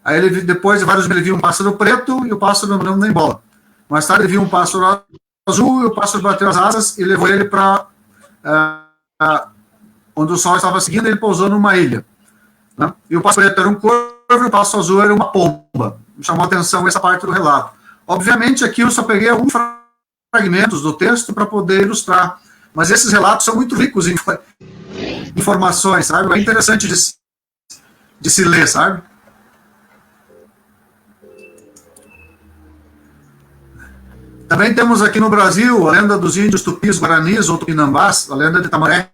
Aí depois de vários dias, ele viu um pássaro preto e o pássaro não deu nem bola. Mais tarde ele viu um pássaro azul e o pássaro bateu as asas e levou ele para onde o sol estava seguindo, ele pousou numa ilha. Né? E o pássaro preto era um corvo e o pássaro azul era uma pomba. Me chamou a atenção essa parte do relato. Obviamente aqui eu só peguei alguns fragmentos do texto para poder ilustrar, mas esses relatos são muito ricos em informações, sabe? É interessante de se ler, sabe? Também temos aqui no Brasil a lenda dos índios tupis, guaranis ou tupinambás, a lenda de Tamaré.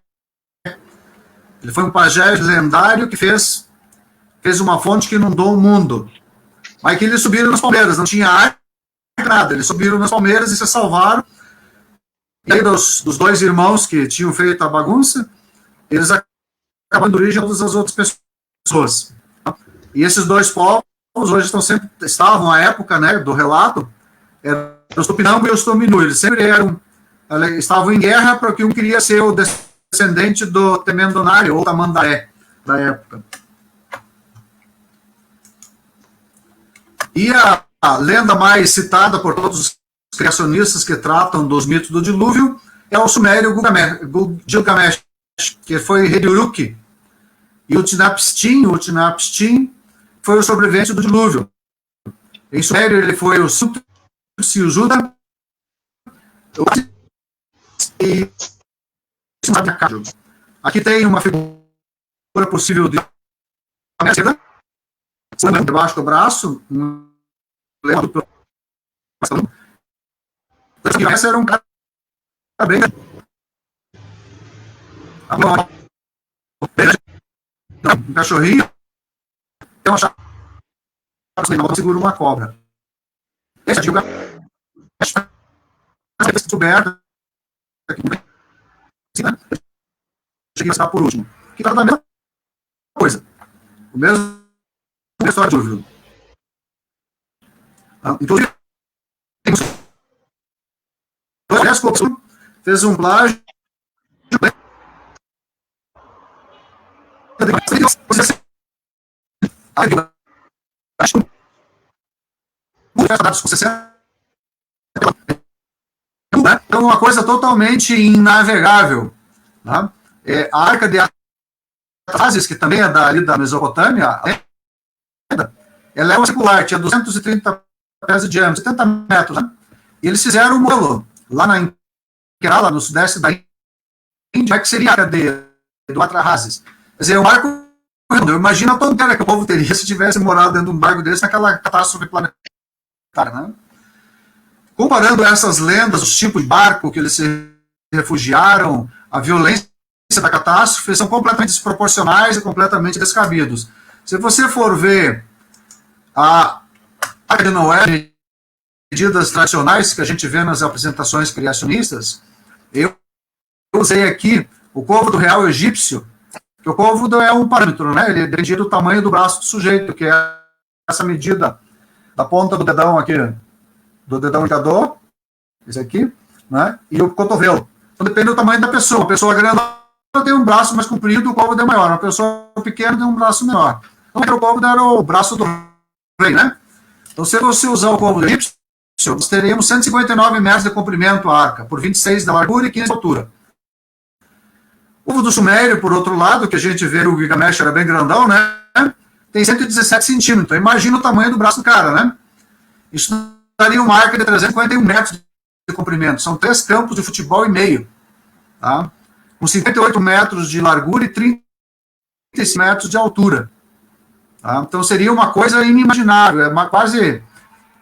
Ele foi um pajé lendário que fez uma fonte que inundou o mundo. Mas que eles subiram nas palmeiras, não tinha nada, eles subiram nas palmeiras e se salvaram. E aí, dos 2 irmãos que tinham feito a bagunça, eles acabaram dando origem a todas as outras pessoas. E esses 2 povos hoje estavam, à época, né, do relato, eram os Tupinambá e os Tominu. Eles sempre estavam em guerra porque um queria ser o descendente do Temendonari, ou Tamandaré, da época. E a lenda mais citada por todos os criacionistas que tratam dos mitos do dilúvio é o sumério Gilgamesh, que foi rei de Uruk. E o Utnapishtim foi o sobrevivente do dilúvio. Em sumério, ele foi o Sutsi, o Juda, e aqui tem uma figura possível de debaixo do braço, esse era um cara bem um cachorrinho, tem uma chave, segura uma cobra. Esse é descoberta aqui, cheguei a estar por último, que trata da mesma coisa, o mesmo história de dilúvio. Inclusive, fez um plágio então uma coisa totalmente inavegável, tá? A Arca de Atazes, que também é ali da Mesopotâmia, ela é uma circular, tinha 230 pés de diâmetro, 70 metros, né? E eles fizeram um modelo lá na Kerala, no sudeste da Índia, que seria a Arca do Atrahasis. Quer dizer, um barco, eu imagino a tonteira que o povo teria se tivesse morado dentro de um barco desse naquela catástrofe planetária, né? Comparando essas lendas, os tipos de barco que eles se refugiaram, a violência da catástrofe, são completamente desproporcionais e completamente descabidos. Se você for ver a Arca de Noé, medidas tradicionais que a gente vê nas apresentações criacionistas, eu usei aqui o côvado real egípcio, que o côvado é um parâmetro, né? Ele é medido o tamanho do braço do sujeito, que é essa medida da ponta do dedão aqui, do dedão indicador, esse aqui, né? E o cotovelo. Então depende do tamanho da pessoa. Uma pessoa grande tem um braço mais comprido, o côvado é maior. Uma pessoa pequena tem um braço menor. Então o côvado era o braço do rei, né? Então se você usar o côvado egípcio, nós teríamos 159 metros de comprimento a arca, por 26 da largura e 15 de altura. O ovo do Sumério, por outro lado, que a gente vê o Gilgamesh era bem grandão, né? Tem 117 centímetros. Então, imagina o tamanho do braço do cara, né? Isso daria uma arca de 351 metros de comprimento. São 3 campos de futebol e meio. Tá? Com 58 metros de largura e 36 metros de altura. Tá? Então, seria uma coisa inimaginável. É quase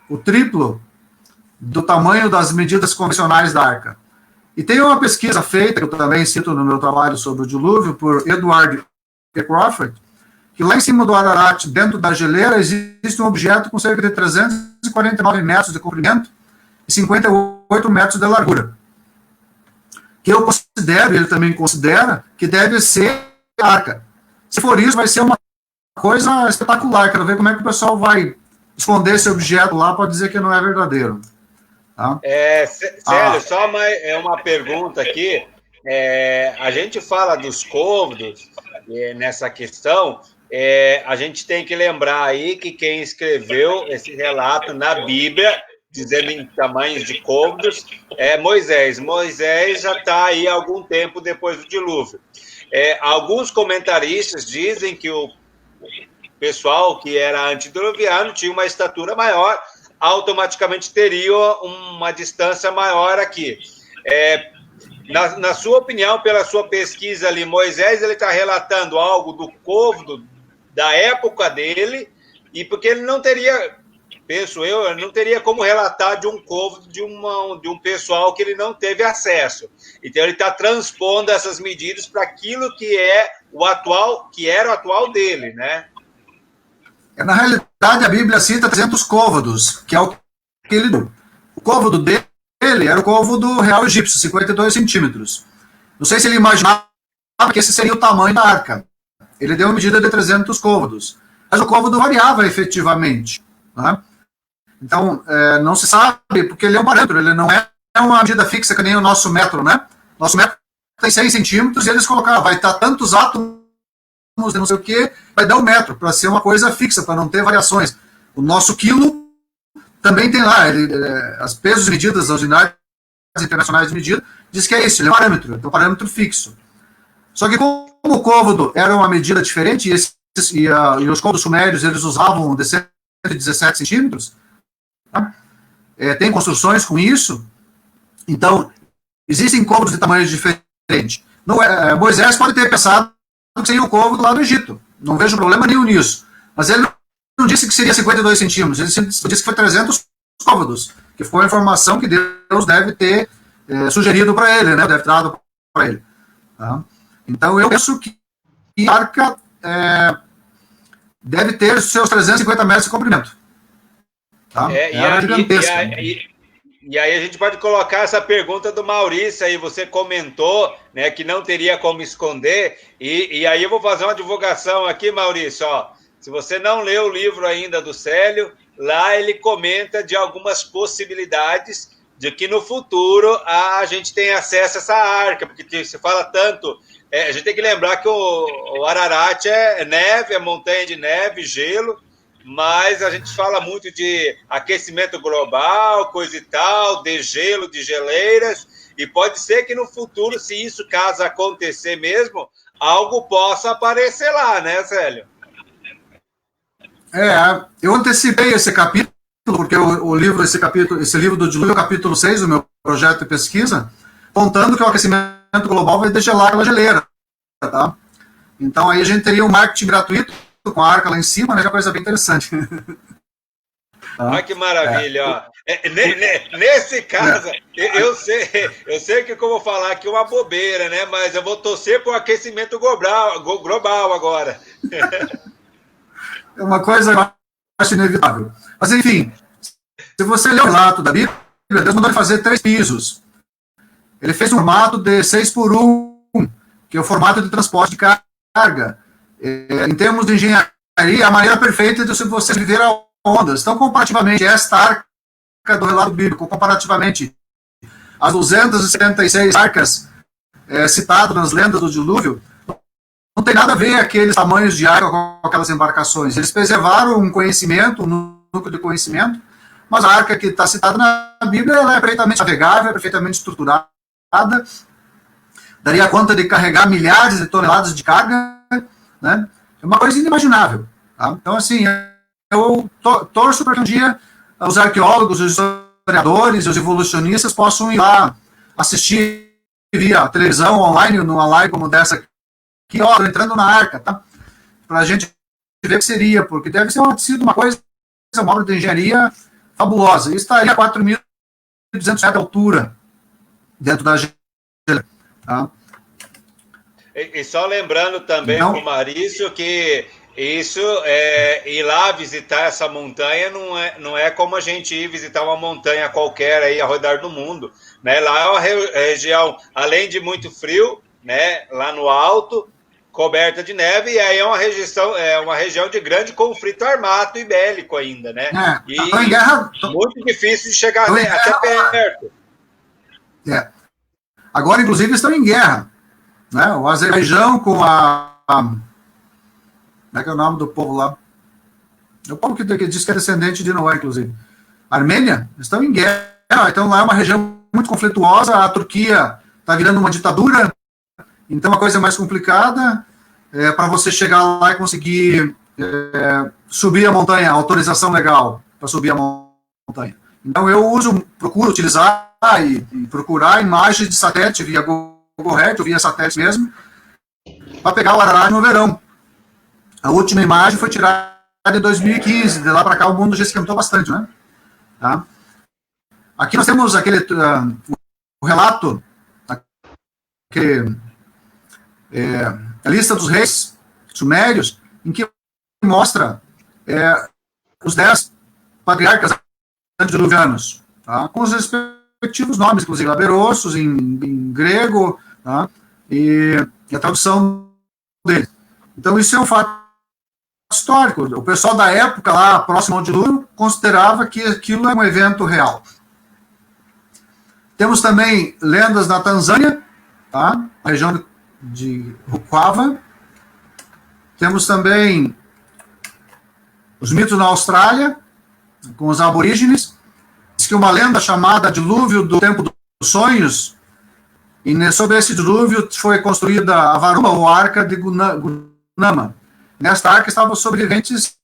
o triplo do tamanho das medidas convencionais da arca. E tem uma pesquisa feita, que eu também cito no meu trabalho sobre o dilúvio, por Edward P. Crawford, que lá em cima do Ararat, dentro da geleira, existe um objeto com cerca de 349 metros de comprimento e 58 metros de largura. Que eu considero, e ele também considera, que deve ser a arca. Se for isso, vai ser uma coisa espetacular. Quero ver como é que o pessoal vai esconder esse objeto lá para dizer que não é verdadeiro. Tá? Célio, só uma pergunta aqui. A gente fala dos côvados nessa questão, a gente tem que lembrar aí que quem escreveu esse relato na Bíblia, dizendo em tamanhos de côvados, é Moisés. Moisés já está aí há algum tempo depois do dilúvio. Alguns comentaristas dizem que o pessoal que era antediluviano tinha uma estatura maior, automaticamente teria uma distância maior aqui. Na sua opinião, pela sua pesquisa ali, Moisés ele está relatando algo do côvado da época dele, e porque ele não teria, penso eu, ele não teria como relatar de um côvado de um pessoal que ele não teve acesso. Então ele está transpondo essas medidas para aquilo que é o atual, que era o atual dele, né? Na realidade, a Bíblia cita 300 côvados, que é o que ele deu. côvado dele era o côvado real egípcio, 52 centímetros. Não sei se ele imaginava que esse seria o tamanho da arca. Ele deu uma medida de 300 côvados. Mas o côvado variava efetivamente. Né? Então, não se sabe, porque ele é um parâmetro, ele não é uma medida fixa que nem o nosso metro, né? Nosso metro tem 6 centímetros e eles colocaram, vai estar tantos átomos de não sei o que, vai dar um metro, para ser uma coisa fixa, para não ter variações. O nosso quilo também tem lá, as pesos e medidas, as unidades internacionais de medida, diz que é isso, ele é um parâmetro, é um parâmetro fixo. Só que como o côvado era uma medida diferente, e os côvados sumérios, eles usavam de 117 centímetros, tá? Tem construções com isso, então, existem côvados de tamanhos diferentes. Moisés pode ter pensado que seria o côvado lá do Egito, não vejo problema nenhum nisso, mas ele não disse que seria 52 centímetros, ele disse que foi 300 côvados, que foi a informação que Deus deve ter sugerido para ele, né? Deve ter dado para ele. Tá? Então, eu penso que a arca deve ter seus 350 metros de comprimento. Tá? Gigantesca. E aí a gente pode colocar essa pergunta do Maurício aí, você comentou, né, que não teria como esconder, e aí eu vou fazer uma divulgação aqui, Maurício, ó, se você não leu o livro ainda do Célio, lá ele comenta de algumas possibilidades de que no futuro a gente tenha acesso a essa arca, porque se fala tanto, a gente tem que lembrar que o Ararat é neve, é montanha de neve, gelo, mas a gente fala muito de aquecimento global, coisa e tal, de gelo, de geleiras, e pode ser que no futuro, se isso caso acontecer mesmo, algo possa aparecer lá, né, Célio? Eu antecipei esse capítulo, porque esse livro do Dilúvio é o capítulo 6 do meu projeto de pesquisa, contando que o aquecimento global vai degelar aquela geleira, tá? Então aí a gente teria um marketing gratuito com a arca lá em cima, né? É uma coisa bem interessante. Olha que maravilha, ó. Nesse caso, eu sei que eu vou falar aqui uma bobeira, né? Mas eu vou torcer para o aquecimento global agora. É uma coisa, eu acho, inevitável. Mas, enfim, se você ler o relato da Bíblia, Deus mandou ele fazer 3 pisos. Ele fez um formato de 6x1, que é o formato de transporte de carga. Em termos de engenharia, a maneira perfeita de você viver a ondas. Então, comparativamente, esta arca do relato bíblico, comparativamente às 276 arcas citadas nas lendas do dilúvio, não tem nada a ver aqueles tamanhos de arca com aquelas embarcações. Eles preservaram um conhecimento, um núcleo de conhecimento, mas a arca que está citada na Bíblia ela é perfeitamente navegável, perfeitamente estruturada, daria conta de carregar milhares de toneladas de carga, né? É uma coisa inimaginável. Tá? Então, assim, eu torço para que um dia os arqueólogos, os historiadores, os evolucionistas possam ir lá assistir via televisão, online, numa live como dessa aqui, ó, entrando na arca, tá? Para a gente ver o que seria, porque deve ter sido uma coisa, uma obra de engenharia fabulosa. E estaria a 4.200 metros de altura dentro da geleira. Tá? E só lembrando também para o Maurício que isso ir lá visitar essa montanha não é como a gente ir visitar uma montanha qualquer aí ao redor do mundo, né? Lá é uma região, além de muito frio, né? Lá no alto, coberta de neve, e aí é uma região de grande conflito armado e bélico ainda, né? Em guerra, muito difícil de chegar até perto. Agora, inclusive, estão em guerra. Né? O Azerbaijão com como é que é o nome do povo lá? É o povo que diz que é descendente de Noé, inclusive. A Armênia, estão em guerra. Então lá é uma região muito conflituosa. A Turquia está virando uma ditadura. Então a coisa é mais complicada. Para você chegar lá e conseguir subir a montanha, autorização legal para subir a montanha. Então eu procuro utilizar e procurar imagens de satélite via Google Earth, via satélite mesmo, para pegar o Ararat no verão. A última imagem foi tirada em 2015, de lá para cá o mundo já esquentou bastante, né? Tá? Aqui nós temos o relato, a lista dos reis sumérios, em que mostra os 10 patriarcas antediluvianos. tá? Com os respectivos nomes, inclusive Aberossos, em grego, tá? E a tradução dele. Então, isso é um fato histórico. O pessoal da época, lá próximo ao dilúvio, considerava que aquilo é um evento real. Temos também lendas na Tanzânia, tá? A região de Rukwava. Temos também os mitos na Austrália, com os aborígenes. Diz que uma lenda chamada Dilúvio do Tempo dos Sonhos, e sobre esse dilúvio foi construída a Varuma, ou Arca de Gunama. Nesta arca estavam sobreviventes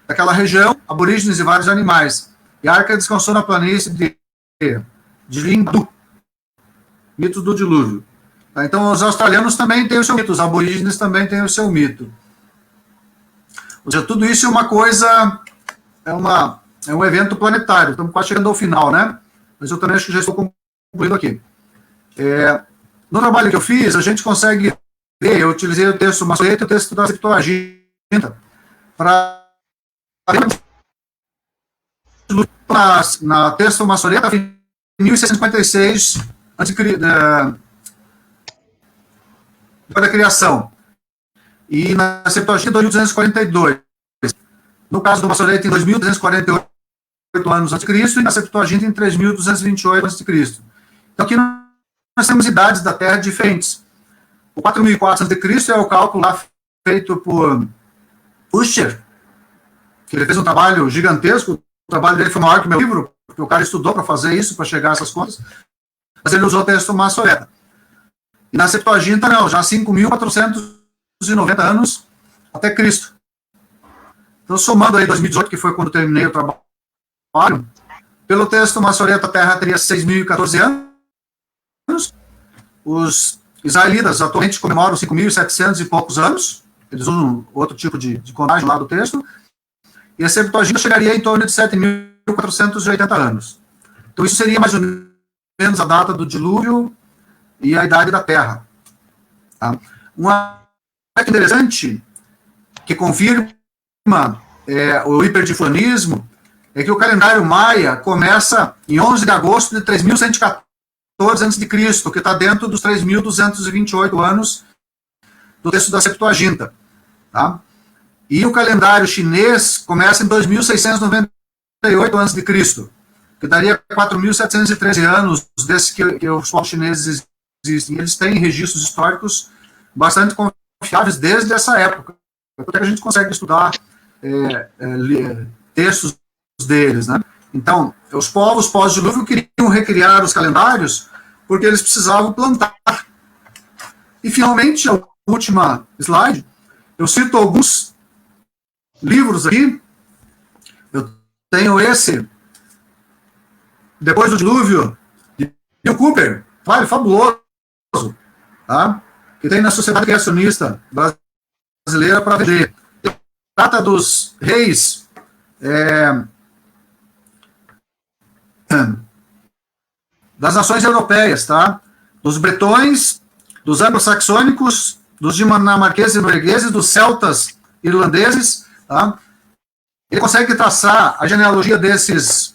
daquela região, aborígenes e vários animais. E a arca descansou na planície de Lindu, mito do dilúvio. Então, os australianos também têm o seu mito, os aborígenes também têm o seu mito. Ou seja, tudo isso é uma coisa, é um evento planetário. Estamos quase chegando ao final, né? Mas eu também acho que já estou concluindo aqui. No trabalho que eu fiz, a gente consegue ver, eu utilizei o texto Massoreta e o texto da Septuaginta para na texto Massoreta, 1656 da criação, e na Septuaginta 2242. No caso do Massoreta, em 2248 anos antes de Cristo, e na Septuaginta em 3228 antes de Cristo. Então aqui nós temos idades da Terra diferentes. O 4004 a.C. é o cálculo lá feito por Usher, que ele fez um trabalho gigantesco. O trabalho dele foi maior que o meu livro, porque o cara estudou para fazer isso, para chegar a essas contas, mas ele usou o texto Massoreta. E na Septuaginta, não, já 5.490 anos até Cristo. Então, somando aí 2018, que foi quando terminei o trabalho, pelo texto Massoreta, a Terra teria 6.014 anos. Os israelitas atualmente comemoram 5.700 e poucos anos. Eles usam outro tipo de contagem lá do texto. E a Septuaginta chegaria em torno de 7.480 anos. Então, isso seria mais ou menos a data do dilúvio e a idade da Terra. Tá? Um aspecto interessante que confirma o hiperdifranismo é que o calendário maia começa em 11 de agosto de 3.114 a.C., que está dentro dos 3.228 anos do texto da Septuaginta. Tá? E o calendário chinês começa em 2.698 a.C., que daria 4.713 anos desde que os povos chineses existem. Eles têm registros históricos bastante confiáveis desde essa época. Até que a gente consegue estudar textos deles, né? Então, os povos pós-dilúvio queriam recriar os calendários porque eles precisavam plantar. E, finalmente, a última slide, eu cito alguns livros aqui. Eu tenho esse, Depois do Dilúvio, de Bill Cooper, trabalho fabuloso, tá? Que tem na Sociedade Criacionista Brasileira para vender. Trata dos reis das nações europeias, tá? Dos bretões, dos anglo-saxônicos, dos dinamarqueses e noruegueses, dos celtas irlandeses, tá? Ele consegue traçar a genealogia desses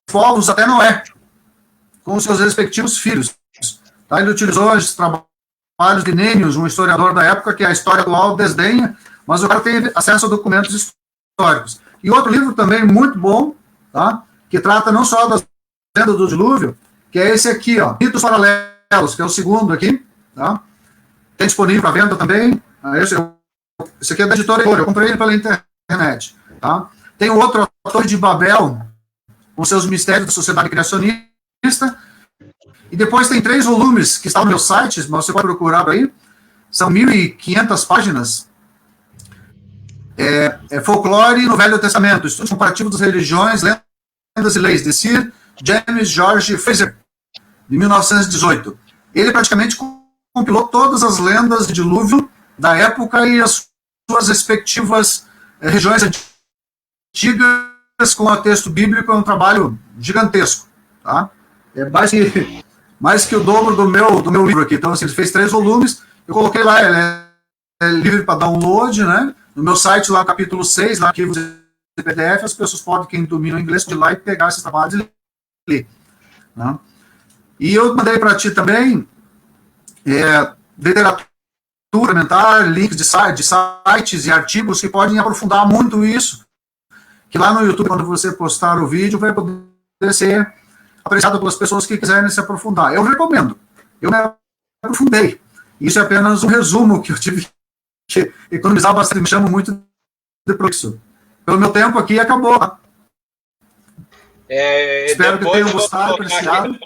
povos até Noé, com seus respectivos filhos. Tá? Ele utilizou os trabalhos de Nennius, um historiador da época que a história atual desdenha, mas o cara tem acesso a documentos históricos. E outro livro também muito bom, tá? Que trata não só das lendas do dilúvio, que é esse aqui, ó, Mitos Paralelos, que é o segundo aqui, tá? Tem disponível para venda também. Esse aqui é da editora, eu comprei ele pela internet, tá? Tem o outro, a Torre de Babel, com seus mistérios da sociedade criacionista, e depois tem 3 volumes que estão no meu site, mas você pode procurar aí, são 1.500 páginas, Folclore no Velho Testamento, Estudos Comparativos das Religiões, Lendas e Leis, de Sir James George Fraser, de 1918. Ele praticamente compilou todas as lendas de dilúvio da época e as suas respectivas regiões antigas com o texto bíblico. É um trabalho gigantesco, tá? É mais que o dobro do meu livro aqui. Então, assim, ele fez 3 volumes, eu coloquei lá, ele é livre para download, né? No meu site, lá no capítulo 6, lá, arquivos em PDF, as pessoas podem, quem domina o inglês, ir lá e pegar esses trabalhos e ler. Né? E eu mandei para ti também literatura elementar, links de sites e artigos que podem aprofundar muito isso, que lá no YouTube, quando você postar o vídeo, vai poder ser apreciado pelas pessoas que quiserem se aprofundar. Eu recomendo. Eu me aprofundei. Isso é apenas um resumo que eu tive que economizar bastante. Me chamo muito de prolixo. Pelo meu tempo aqui, acabou. Espero que tenham gostado, apreciado.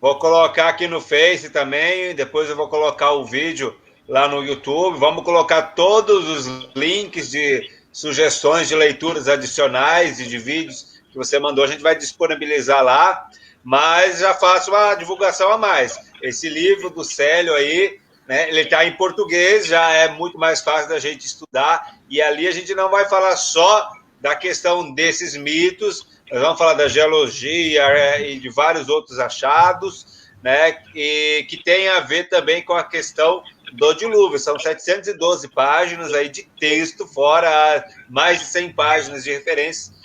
Vou colocar aqui no Face também, depois eu vou colocar o vídeo lá no YouTube. Vamos colocar todos os links de sugestões de leituras adicionais e de vídeos que você mandou, a gente vai disponibilizar lá, mas já faço uma divulgação a mais. Esse livro do Célio aí, né, ele está em português, já é muito mais fácil da gente estudar, e ali a gente não vai falar só da questão desses mitos, nós vamos falar da geologia e de vários outros achados, né, e que tem a ver também com a questão do dilúvio. São 712 páginas aí de texto, fora mais de 100 páginas de referências.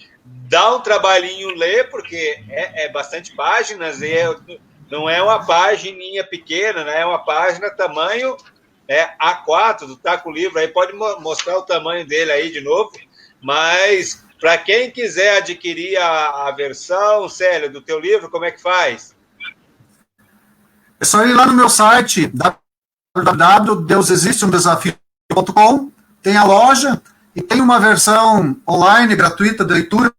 Dá um trabalhinho ler, porque é bastante páginas, e não é uma pagininha pequena, né? É uma página tamanho A4, do Taco Livro, aí pode mostrar o tamanho dele aí de novo, mas para quem quiser adquirir a versão, Célio, do teu livro, como é que faz? É só ir lá no meu site, www.deusexistemdesafio.com, tem a loja e tem uma versão online gratuita de leitura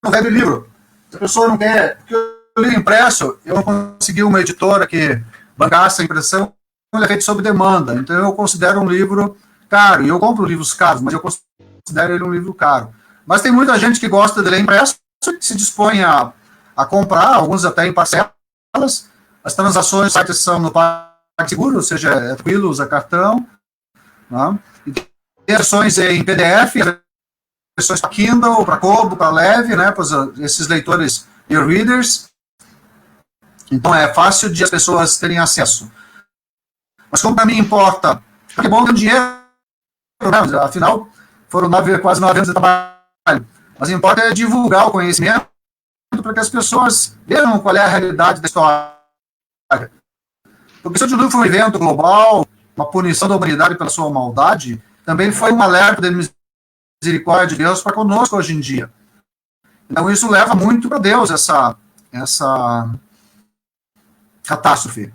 no Web Livro. Se a pessoa não quer, porque eu li impresso, eu não consegui uma editora que bancasse a impressão, ele é feito sob demanda, então eu considero um livro caro, e eu compro livros caros, mas eu considero ele um livro caro. Mas tem muita gente que gosta de ler impresso, que se dispõe a comprar, alguns até em parcelas. As transações do site são no PagSeguro, ou seja, é tranquilo, usa cartão. Né? E tem versões em PDF, versões para Kindle, para Kobo, para Leve, né, para esses leitores e-readers. Então é fácil de as pessoas terem acesso. Mas como para mim importa, porque é bom ter dinheiro, né? Afinal, foram quase 9 anos de trabalho. Mas importa é divulgar o conhecimento para que as pessoas vejam qual é a realidade da história. Porque se o dilúvio foi um evento global, uma punição da humanidade pela sua maldade, também foi um alerta de misericórdia de Deus para conosco hoje em dia. Então isso leva muito para Deus, essa catástrofe.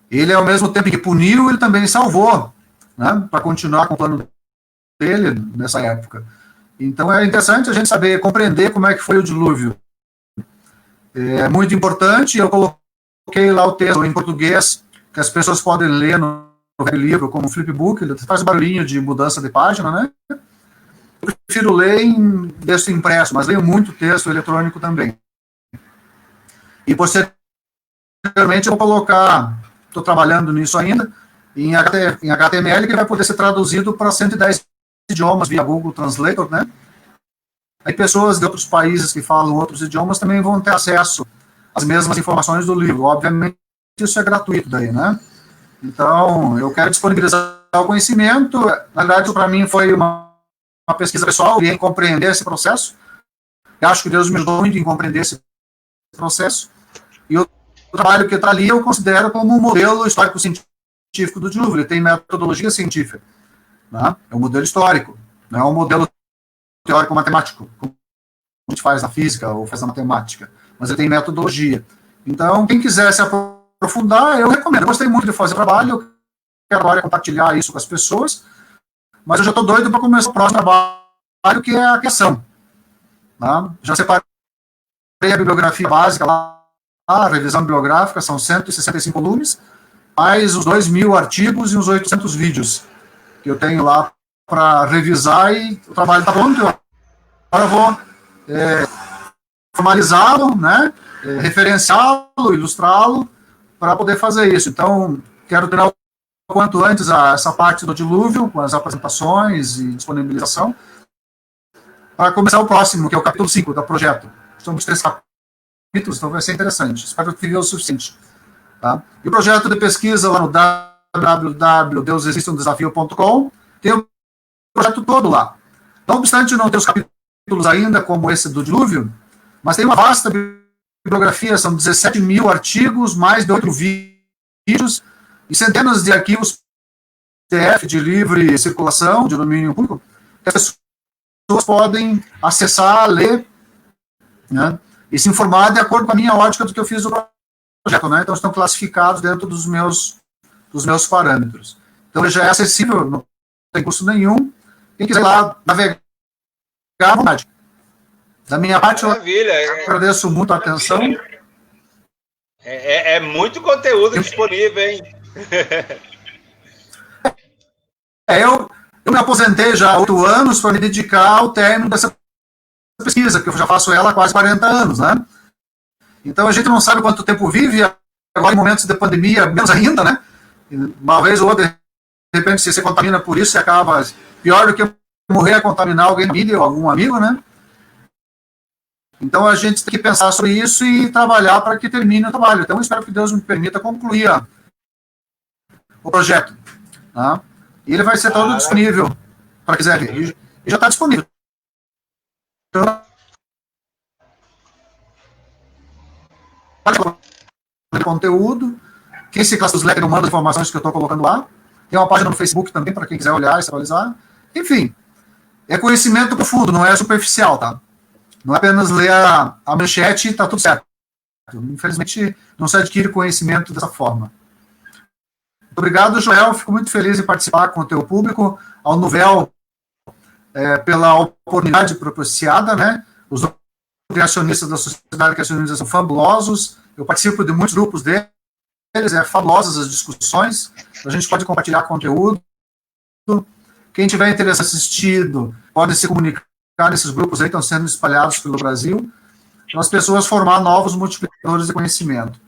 Ele, ao mesmo tempo que puniu, ele também salvou, né, para continuar com o plano dele nessa época. Então é interessante a gente saber, compreender como é que foi o dilúvio. É muito importante, eu coloquei lá o texto em português, que as pessoas podem ler no livro, como flipbook, ele faz barulhinho de mudança de página, né? Eu prefiro ler em texto impresso, mas leio muito texto eletrônico também. E posteriormente eu vou colocar, estou trabalhando nisso ainda, em HTML, que vai poder ser traduzido para 110 idiomas via Google Translator, né? Aí pessoas de outros países que falam outros idiomas também vão ter acesso às mesmas informações do livro. Obviamente, isso é gratuito daí, né? Então, eu quero disponibilizar o conhecimento. Na verdade, para mim foi uma pesquisa pessoal em compreender esse processo. Eu acho que Deus me ajudou muito em compreender esse processo. E o trabalho que está ali eu considero como um modelo histórico-científico do dilúvio. Ele tem metodologia científica. Né? É um modelo histórico, não é um modelo teórico-matemático, como a gente faz na física ou faz na matemática, mas ele tem metodologia. Então, quem quiser se aprofundar, eu recomendo. Eu gostei muito de fazer o trabalho, eu quero agora compartilhar isso com as pessoas, mas eu já estou doido para começar o próximo trabalho, que é a questão. Tá? Já separei a bibliografia básica lá, a revisão bibliográfica, são 165 volumes, mais os 2.000 artigos e uns 800 vídeos que eu tenho lá para revisar, e o trabalho está pronto. Agora eu vou formalizá-lo, né, referenciá-lo, ilustrá-lo, para poder fazer isso. Então, quero terminar o quanto antes essa parte do dilúvio, com as apresentações e disponibilização, para começar o próximo, que é o capítulo 5 do projeto. Somos 3 capítulos, então vai ser interessante. Espero que fique o suficiente. Tá? E o projeto de pesquisa lá no www.deusexistemdesafio.com tem o projeto todo lá. Não obstante não ter os capítulos capítulos ainda, como esse do dilúvio, mas tem uma vasta bibliografia, são 17 mil artigos, mais de 8 vídeos, e centenas de arquivos PDF de livre circulação, de domínio público, que as pessoas podem acessar, ler, né, e se informar de acordo com a minha ótica do que eu fiz do projeto, né? Então, estão classificados dentro dos meus parâmetros. Então, ele já é acessível, não tem custo nenhum. Quem quiser ir lá navegar, à vontade. Da minha parte, maravilha. Eu agradeço muito a atenção. É muito conteúdo disponível, hein? Eu me aposentei já há 8 anos para me dedicar ao término dessa pesquisa, que eu já faço ela há quase 40 anos, né? Então, a gente não sabe quanto tempo vive, agora em momentos de pandemia, menos ainda, né? Uma vez ou outra, de repente, se você contamina por isso, você acaba pior do que morrer a contaminar alguém na família ou algum amigo, né? Então, a gente tem que pensar sobre isso e trabalhar para que termine o trabalho. Então, eu espero que Deus me permita concluir o projeto. Tá? E ele vai ser todo disponível para quiser ver. E já está disponível. Então, conteúdo. Quem se cadastra no Slack não manda as informações que eu estou colocando lá. Tem uma página no Facebook também para quem quiser olhar e se atualizar. Enfim, é conhecimento profundo, não é superficial, tá? Não é apenas ler a manchete e está tudo certo. Infelizmente, não se adquire conhecimento dessa forma. Muito obrigado, Joel. Fico muito feliz em participar com o teu público. Ao Novel, pela oportunidade propiciada, né? Os criacionistas da Sociedade Criacionista são fabulosos. Eu participo de muitos grupos deles. Fabulosas as discussões. A gente pode compartilhar conteúdo. Quem tiver interesse em assistir, pode se comunicar nesses grupos aí que estão sendo espalhados pelo Brasil, para as pessoas formar novos multiplicadores de conhecimento.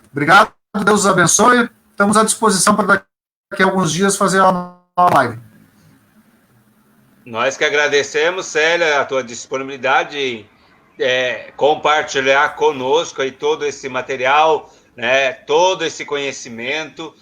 Obrigado, Deus os abençoe. Estamos à disposição para daqui a alguns dias fazer uma live. Nós que agradecemos, Célia, a tua disponibilidade em compartilhar conosco aí todo esse material, né, todo esse conhecimento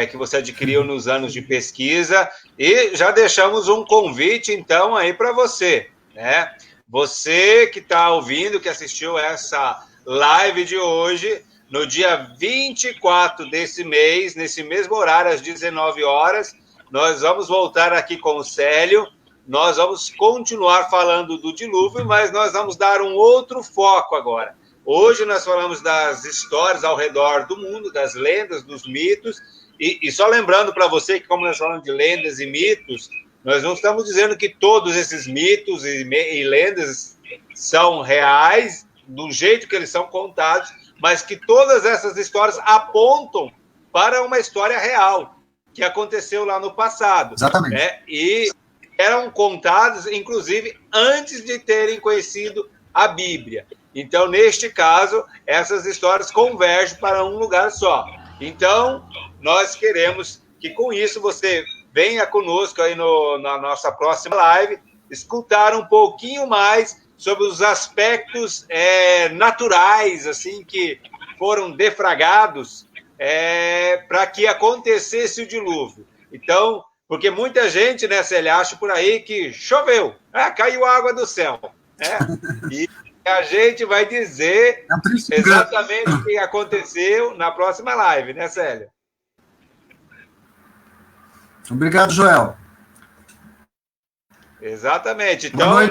que você adquiriu nos anos de pesquisa, e já deixamos um convite, então, aí para você, né? Você que está ouvindo, que assistiu essa live de hoje, no dia 24 desse mês, nesse mesmo horário, às 19 horas, nós vamos voltar aqui com o Célio, nós vamos continuar falando do dilúvio, mas nós vamos dar um outro foco agora. Hoje nós falamos das histórias ao redor do mundo, das lendas, dos mitos, e só lembrando para você que, como nós falamos de lendas e mitos, nós não estamos dizendo que todos esses mitos e lendas são reais, do jeito que eles são contados, mas que todas essas histórias apontam para uma história real, que aconteceu lá no passado. Exatamente. Né? E eram contadas, inclusive, antes de terem conhecido a Bíblia. Então, neste caso, essas histórias convergem para um lugar só. Então, nós queremos que, com isso, você venha conosco aí na nossa próxima live, escutar um pouquinho mais sobre os aspectos naturais, assim, que foram defragados para que acontecesse o dilúvio. Então, porque muita gente, né, Célia, acha por aí que choveu, caiu água do céu, né? E a gente vai dizer exatamente o que aconteceu na próxima live, né, Célia? Obrigado, Joel. Exatamente. Então, boa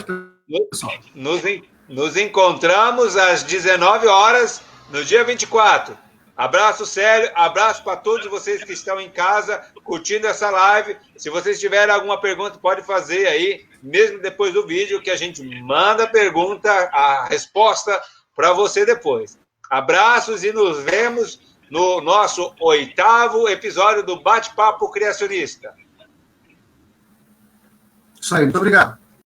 noite, nos encontramos às 19 horas no dia 24. Abraço, Célio. Abraço para todos vocês que estão em casa curtindo essa live. Se vocês tiverem alguma pergunta, pode fazer aí, mesmo depois do vídeo, que a gente manda a pergunta, a resposta para você depois. Abraços e nos vemos no nosso 8º episódio do Bate-Papo Criacionista. Isso aí, muito obrigado.